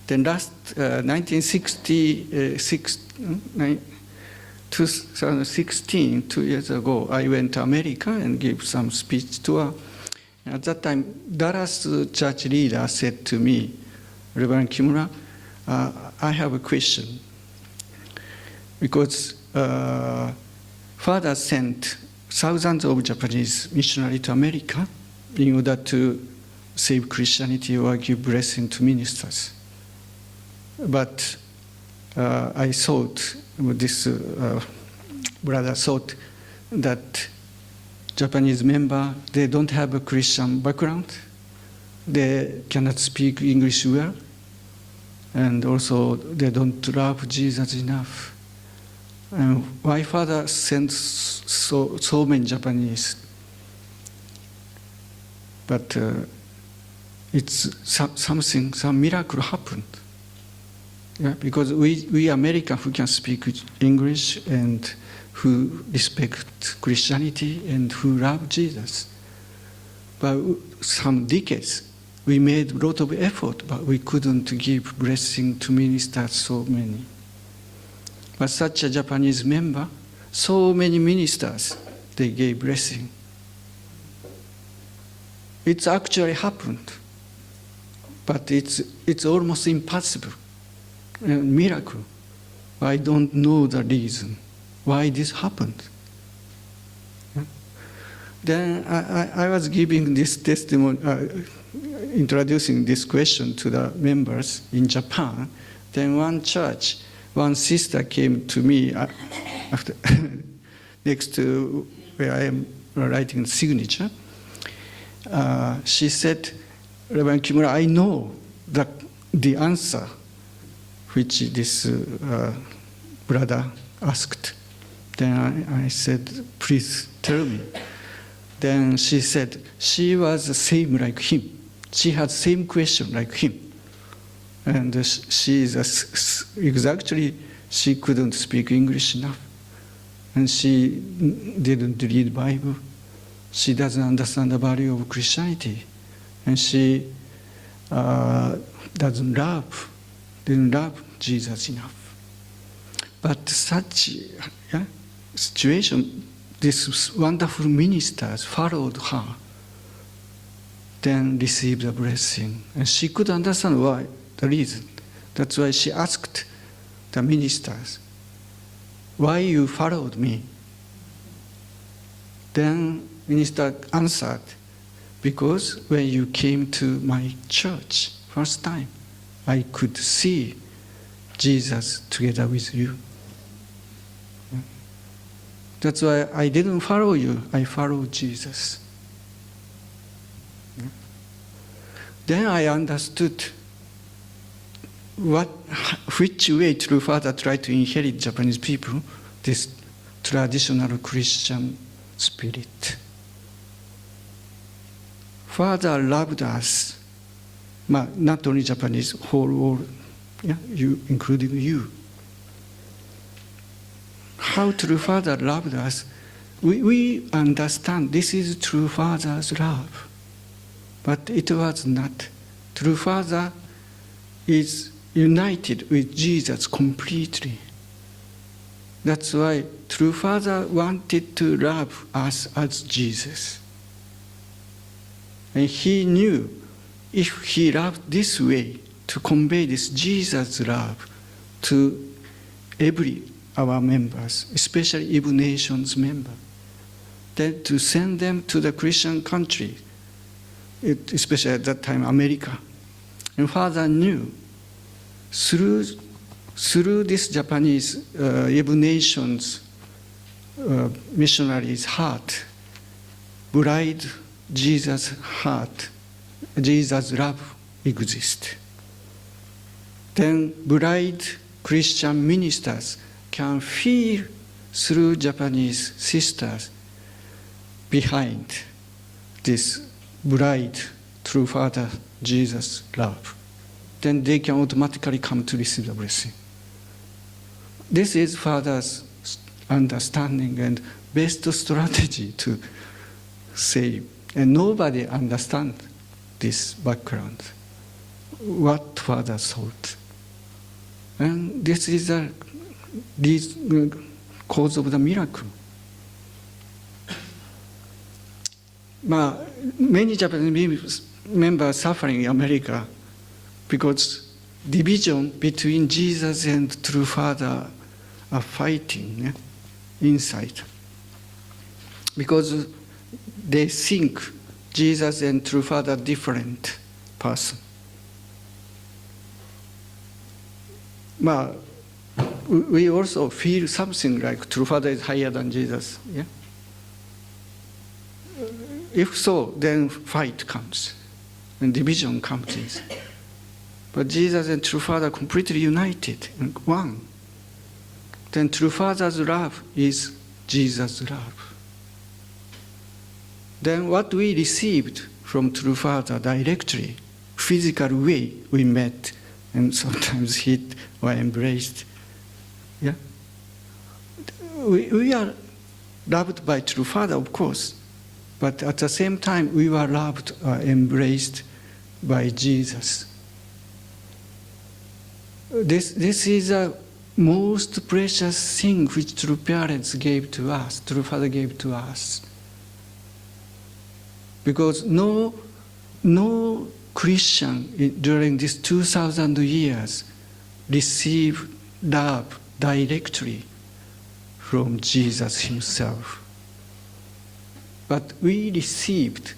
Then last 2016, 2 years ago, I went to America and gave some speech to a At that time, Dallas church leader said to me, Rev Kimura, I have a question. Because Father sent thousands of Japanese missionaries to America in order to save Christianity or give blessing to ministers. But I thought, this brother thought that Japanese member, they don't have a Christian background. They cannot speak English well. And also they don't love Jesus enough. And why Father sent so many Japanese? But it's something, some miracle happened. Yeah, because we Americans who can speak English and who respect Christianity and who love Jesus. But some decades, we made a lot of effort, but we couldn't give blessing to ministers so many. But such a Japanese member, so many ministers, they gave blessing. It's actually happened, but it's almost impossible. A miracle. I don't know the reason why this happened. Then I was giving this testimony, introducing this question to the members in Japan. Then one church, one sister came to me after next to where I am writing signature. She said, Rev Kimura, I know the answer which this brother asked. Then I said, please tell me. Then she said, she was the same like him. She had same question like him. And she is exactly, she couldn't speak English enough. And she didn't read Bible. She doesn't understand the value of Christianity. And she didn't love Jesus enough. But such situation, these wonderful ministers followed her, then received a blessing. And she could understand why, the reason. That's why she asked the ministers, why you followed me? Then minister answered, because when you came to my church first time, I could see Jesus together with you. That's why I didn't follow you, I followed Jesus. Then I understood which way True Father tried to inherit Japanese people, this traditional Christian spirit. Father loved us, not only Japanese, whole world, including you. How True Father loved us, we understand this is True Father's love. But it was not. True Father is united with Jesus completely. That's why True Father wanted to love us as Jesus. And he knew if he loved this way, to convey this Jesus love to every our members, especially even nations members, then to send them to the Christian country, especially at that time, America. And Father knew through this Japanese even nations missionaries' heart, bride Jesus' heart, Jesus' love exists. Then bride Christian ministers can feel through Japanese sisters behind this bride through Father Jesus' love. Then they can automatically come to receive the blessing. This is Father's understanding and best strategy to save. And nobody understands this background, what Father thought. And this is the cause of the miracle. many Japanese members suffering in America because division between Jesus and true Father are fighting inside. Because they think Jesus and true Father are different person. We also feel something like true Father is higher than Jesus. Yeah? If so, then fight comes, and division comes in. But Jesus and true Father are completely united and one. Then true Father's love is Jesus' love. Then what we received from true Father directly, physical way we met and sometimes hit or embraced. Yeah? We are loved by true Father, of course, but at the same time we were loved or embraced by Jesus. This is a most precious thing which true parents gave to us, true Father gave to us. Because no Christian during these 2,000 years received love directly from Jesus himself. But we received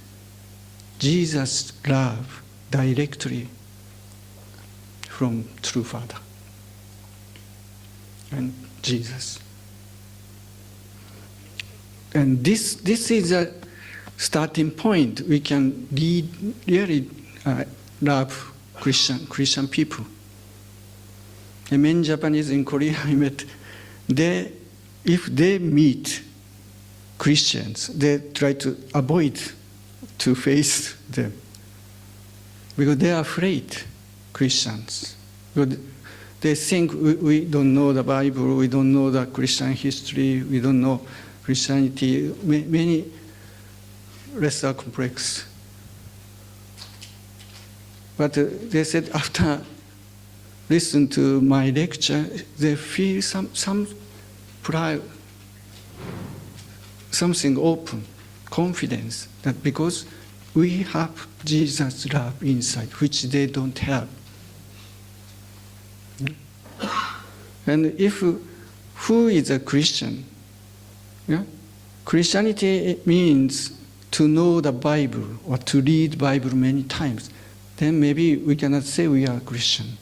Jesus' love directly from true Father and Jesus. And this is a starting point. We can really love Christian people. And many Japanese in Korea I met, if they meet Christians, they try to avoid to face them because they are afraid, Christians. Because they think we don't know the Bible, we don't know the Christian history, we don't know Christianity. Many lesser complex. But they said after listen to my lecture, they feel some pride, something open, confidence that because we have Jesus' love inside, which they don't have. And who is a Christian? Yeah? Christianity means to know the Bible or to read Bible many times. Then maybe we cannot say we are Christian.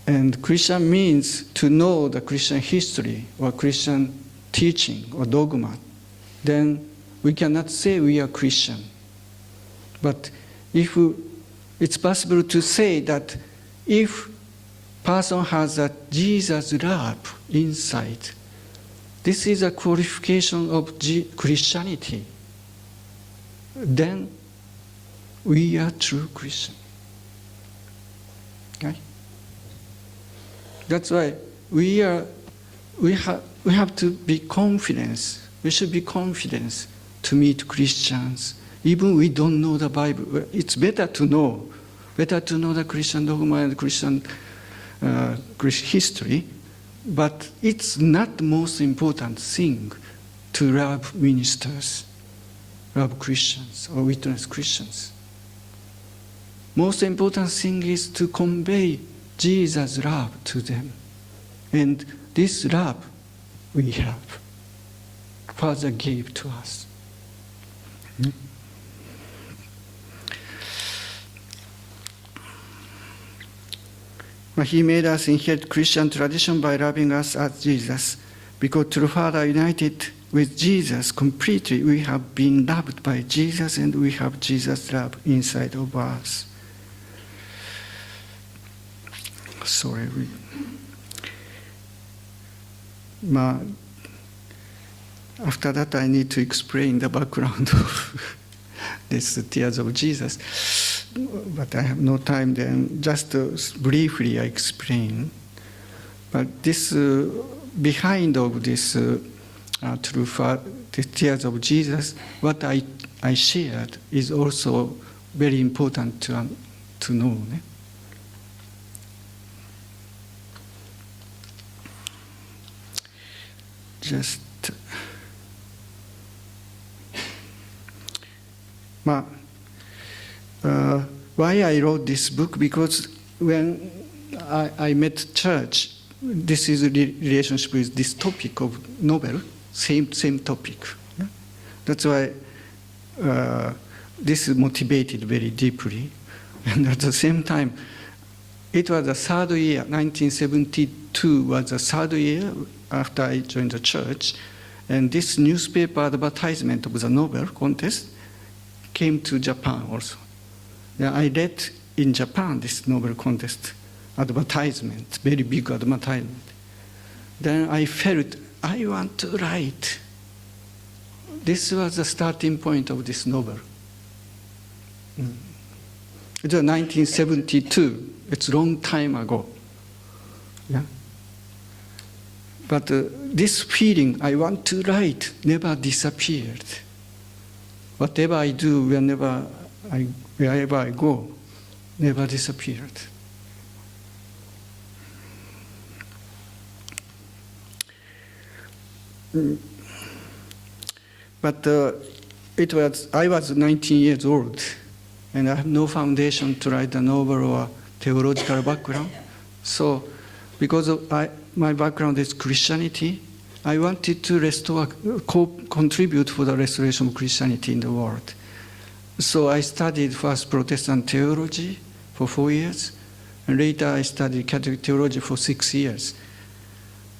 And Christian means to know the Christian history or Christian teaching or dogma. Then we cannot say we are Christian. But if it's possible to say that if person has a Jesus love inside, this is a qualification of Christianity, then we are true Christian. Okay? That's why we have to be confident. We should be confident to meet Christians. Even we don't know the Bible, it's better to know the Christian dogma and Christian history, but it's not the most important thing to love ministers, love Christians, or witness Christians. Most important thing is to convey Jesus' love to them. And this love we have, Father gave to us. He made us inherit Christian tradition by loving us as Jesus. Because through Father united with Jesus completely, we have been loved by Jesus and we have Jesus' love inside of us. Sorry. After that, I need to explain the background of this Tears of Jesus. But I have no time then. Just briefly I explain. But this behind of this the Tears of Jesus, what I shared is also very important to know. Why I wrote this book? Because when I met church, this is a relationship with this topic of novel, same topic. Yeah? That's why this is motivated very deeply. And at the same time, it was the third year, 1972 was the third year after I joined the church. And this newspaper advertisement of the novel contest came to Japan also. Yeah, I read in Japan this novel contest advertisement, very big advertisement. Then I felt, I want to write. This was the starting point of this novel. It was 1972. It's a long time ago. Yeah. But this feeling, I want to write, never disappeared. Whatever I do, wherever I go, never disappeared. But I was 19 years old, and I have no foundation to write a novel or theological background. So, because of my background is Christianity, I wanted to contribute for the restoration of Christianity in the world. So I studied first Protestant theology for 4 years, and later I studied Catholic theology for 6 years.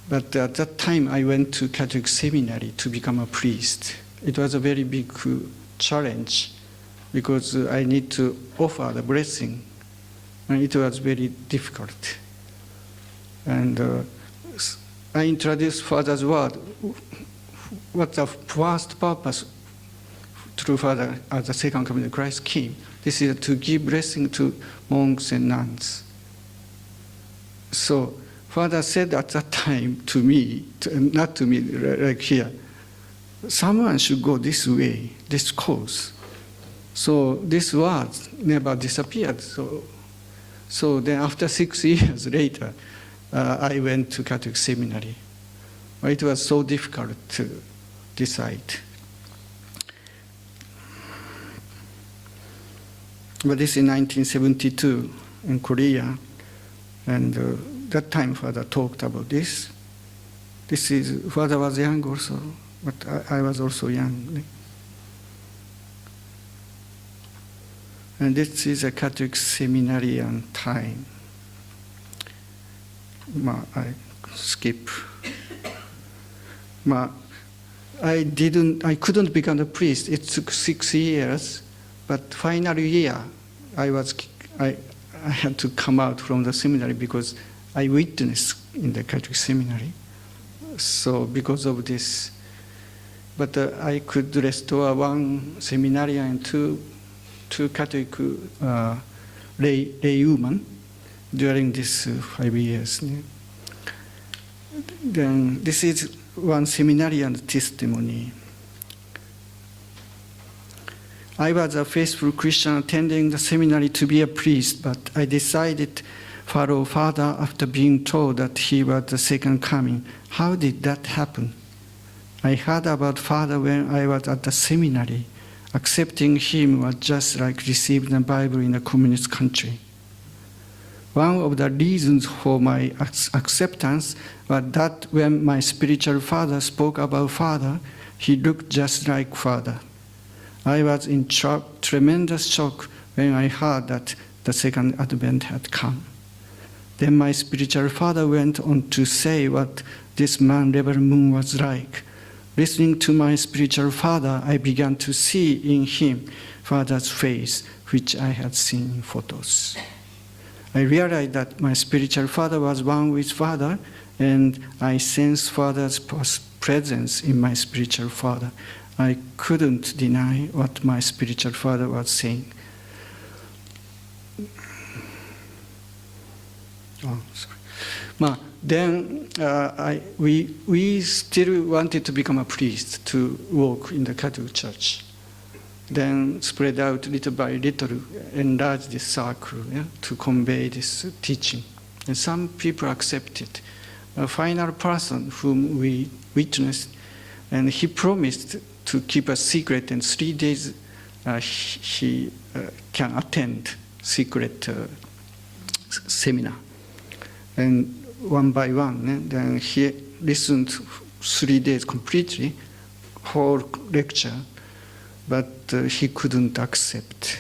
But at that time, I went to Catholic seminary to become a priest. It was a very big challenge because I need to offer the blessing, and it was very difficult. And I introduced Father's word. What's the first purpose through Father as the second coming of Christ came? This is to give blessing to monks and nuns. So Father said at that time to me, not to me, like here, someone should go this way, this course. So this word never disappeared. So then after 6 years later, I went to Catholic seminary. It was so difficult to decide. But this is 1972 in Korea, and that time Father talked about this. Father was young also, but I was also young. And this is a Catholic seminarian time. I skip. I couldn't become a priest. It took 6 years, but final year, I had to come out from the seminary because I witnessed in the Catholic seminary. So because of this, but I could restore one seminarian and two Catholic laywomen during these 5 years. Then this is one seminarian testimony. I was a faithful Christian attending the seminary to be a priest, but I decided to follow Father after being told that he was the second coming. How did that happen? I heard about Father when I was at the seminary. Accepting him was just like receiving the Bible in a communist country. One of the reasons for my acceptance was that when my spiritual father spoke about Father, he looked just like Father. I was in tremendous shock when I heard that the second advent had come. Then my spiritual father went on to say what this man, Reverend Moon, was like. Listening to my spiritual father, I began to see in him Father's face, which I had seen in photos. I realized that my spiritual father was one with Father, and I sensed Father's presence in my spiritual father. I couldn't deny what my spiritual father was saying. Then we still wanted to become a priest to work in the Catholic Church. Then spread out little by little, enlarge this circle to convey this teaching. And some people accepted. A final person whom we witnessed, and he promised to keep a secret, and 3 days he can attend secret seminar. And one by one, then he listened 3 days completely, whole lecture, but he couldn't accept.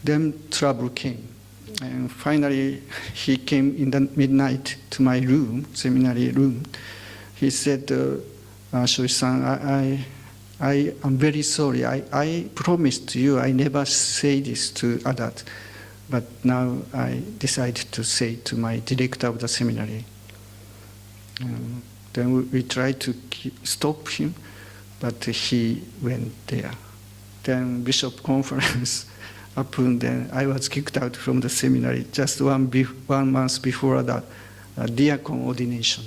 Then trouble came. And finally, he came in the midnight to my room, seminary room. He said, Shoichi-san, I am very sorry. I promised you I never say this to others. But now I decided to say to my director of the seminary. Then we tried to stop him, but he went there. Then Bishop Conference happened, and I was kicked out from the seminary just 1 month before the diacon ordination.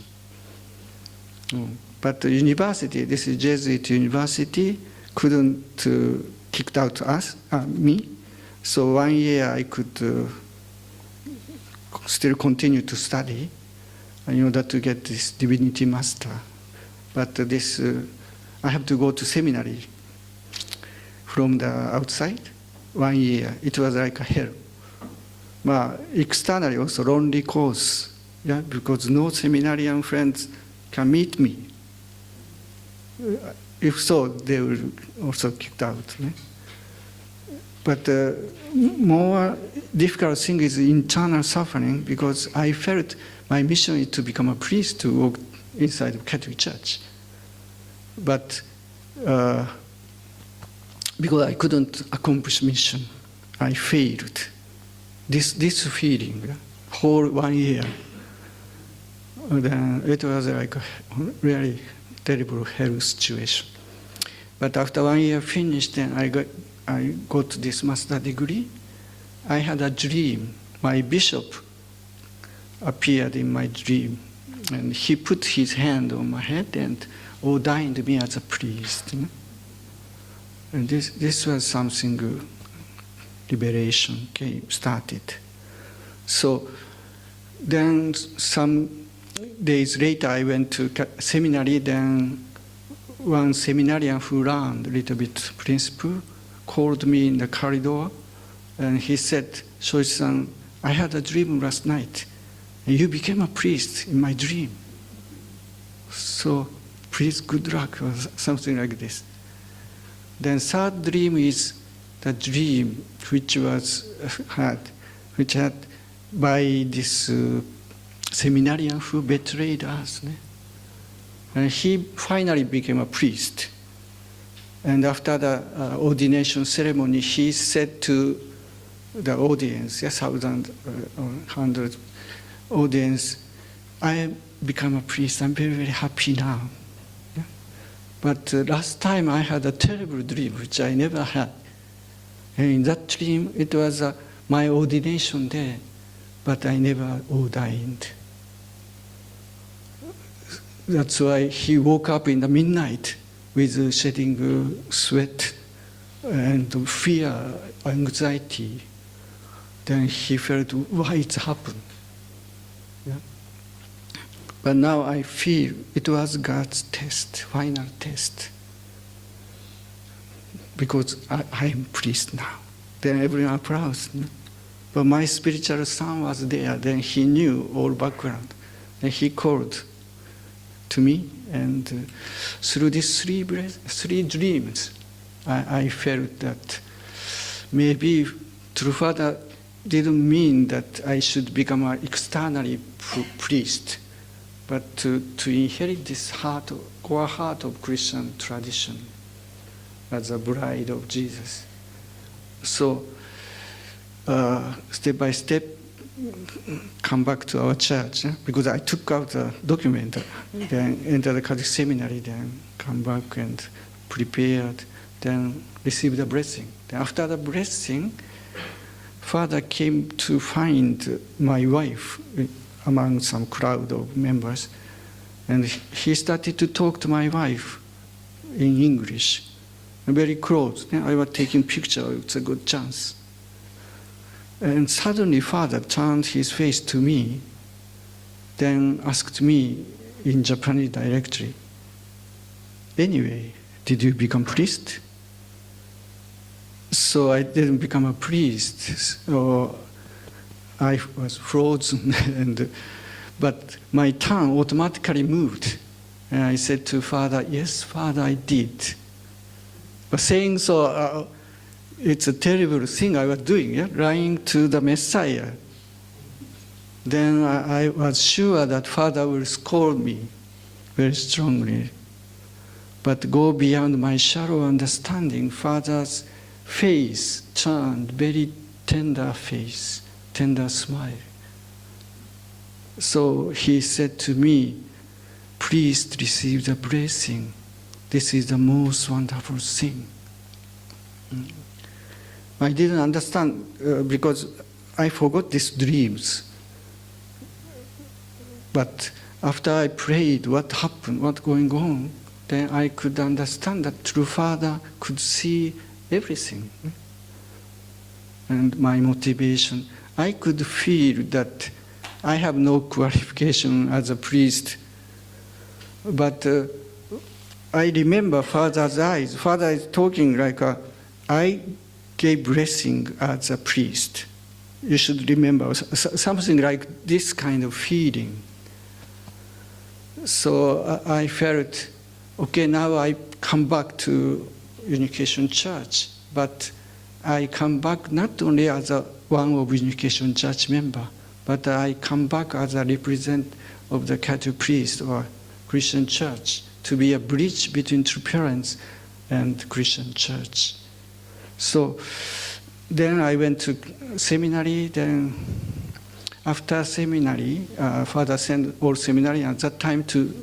But the university, this is Jesuit university, couldn't kick out me. So 1 year I could still continue to study in order to get this divinity master. But this, I have to go to seminary from the outside, 1 year. It was like a hell. But externally also lonely course, yeah, because no seminarian friends can meet me. If so, they will also kicked out. Yeah? But more difficult thing is internal suffering, because I felt my mission is to become a priest to walk inside the Catholic Church. But because I couldn't accomplish mission, I failed. This feeling, yeah, whole 1 year, then it was like a really terrible hell situation. But after 1 year finished, then I got this master degree. I had a dream. My bishop appeared in my dream, and he put his hand on my head and ordained me as a priest. And this was something, liberation started. So then some days later I went to seminary. Then one seminarian who learned a little bit principle called me in the corridor, and he said, Shoichi-san, I had a dream last night, and you became a priest in my dream. So please, good luck, or something like this. Then third dream is the dream which had by this seminarian who betrayed us. And he finally became a priest. And after the ordination ceremony, he said to the audience, 1,000 or 100 audience, I have become a priest. I'm very, very happy now. Yeah? But last time I had a terrible dream, which I never had. And in that dream, it was my ordination day, but I never ordained. That's why he woke up in the midnight with shedding sweat and fear, anxiety. Then he felt, why it happened? Yeah? But now I feel it was God's test, final test. Because I am priest now. Then everyone applauds. No? But my spiritual son was there. Then he knew all background. Then he called to me, and through these three dreams, I felt that maybe True Father didn't mean that I should become an externally priest, but to inherit this core heart of Christian tradition as a bride of Jesus. So, step by step, come back to our church, because I took out a document, then entered the Catholic seminary, then come back and prepared, then received the blessing. Then after the blessing, Father came to find my wife among some crowd of members, and he started to talk to my wife in English, very close. I was taking picture, it's a good chance. And suddenly Father turned his face to me, then asked me in Japanese directly, anyway, did you become priest? So I didn't become a priest. So I was frozen, but my tongue automatically moved. And I said to Father, yes, Father, I did. But saying so, it's a terrible thing I was doing, yeah? Lying to the Messiah. Then I was sure that Father will scold me very strongly. But go beyond my shallow understanding, Father's face turned very tender face, tender smile. So he said to me, please receive the blessing. This is the most wonderful thing. I didn't understand because I forgot these dreams. But after I prayed, what happened, what's going on, then I could understand that true Father could see everything. And my motivation, I could feel that I have no qualification as a priest. But I remember Father's eyes. Father is talking like, I gave blessing as a priest. You should remember something like this kind of feeling. So I felt, okay, now I come back to Unification Church, but I come back not only as one of Unification Church member, but I come back as a representative of the Catholic priest or Christian church to be a bridge between true parents and Christian church. So then I went to seminary. Then after seminary, Father sent all seminary at that time to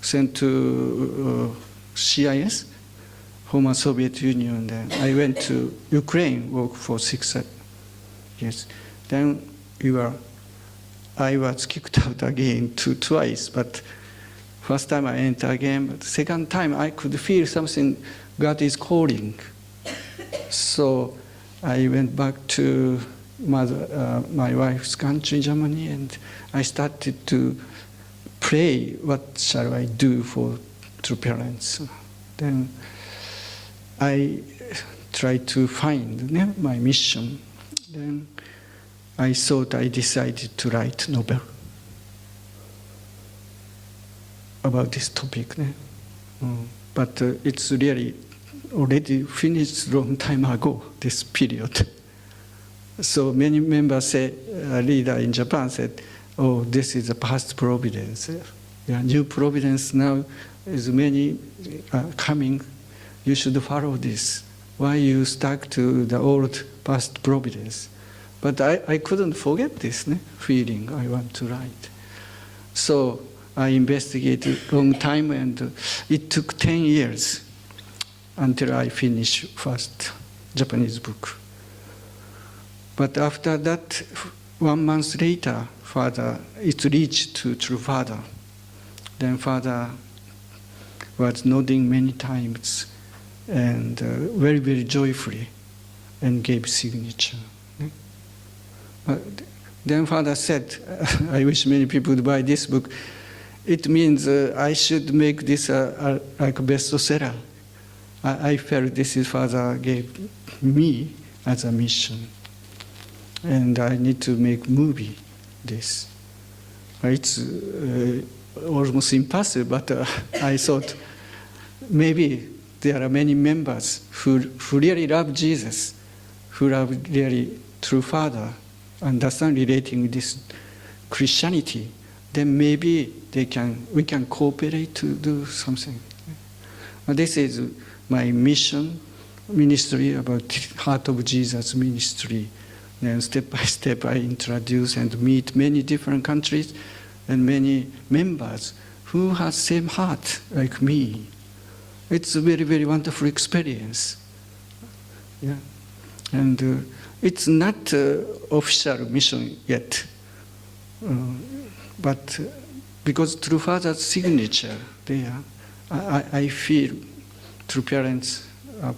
send to CIS, former Soviet Union. Then I went to Ukraine, worked for 6 years. Then I was kicked out again twice, but first time I entered again, but second time I could feel something, God is calling. So I went back to my wife's country, Germany, and I started to pray, what shall I do for true parents? Then I tried to find my mission. Then I thought I decided to write a novel about this topic. But it's really already finished long time ago, this period. So many members say, a leader in Japan said, oh, this is a past providence. New providence now is many coming. You should follow this. Why you stuck to the old past providence? But I couldn't forget this feeling I want to write. So I investigated a long time, and it took 10 years until I finished first Japanese book. But after that, 1 month later, Father, it reached to True Father. Then Father was nodding many times and very, very joyfully and gave signature. Then Father said, I wish many people would buy this book. It means I should make this like a bestseller. I felt this is Father gave me as a mission. And I need to make movie this. It's almost impossible, but I thought maybe there are many members who really love Jesus, who love really true Father, understand relating with this Christianity. Then maybe we can cooperate to do something. This is my mission, ministry about Heart of Jesus ministry. Then step by step I introduce and meet many different countries and many members who have same heart like me. It's a very, very wonderful experience. Yeah. And it's not official mission yet. But because True Father's signature there, I feel True Parents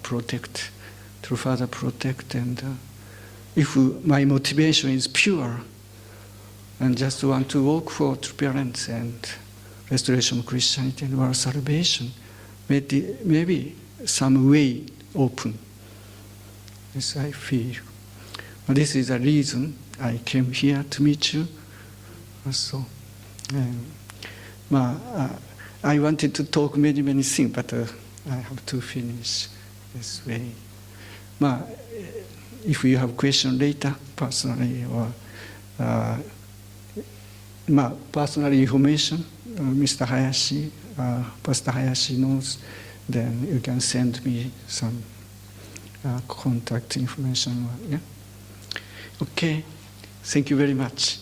protect, True Father protect, and if my motivation is pure and just want to work for True Parents and restoration of Christianity and world salvation, maybe some way open. Yes, I feel. This is the reason I came here to meet you. Also, I wanted to talk many things, but I have to finish this way. If you have question later, personally, or personal information, Mr. Hayashi, Pastor Hayashi knows, then you can send me some contact information. Yeah? Okay, thank you very much.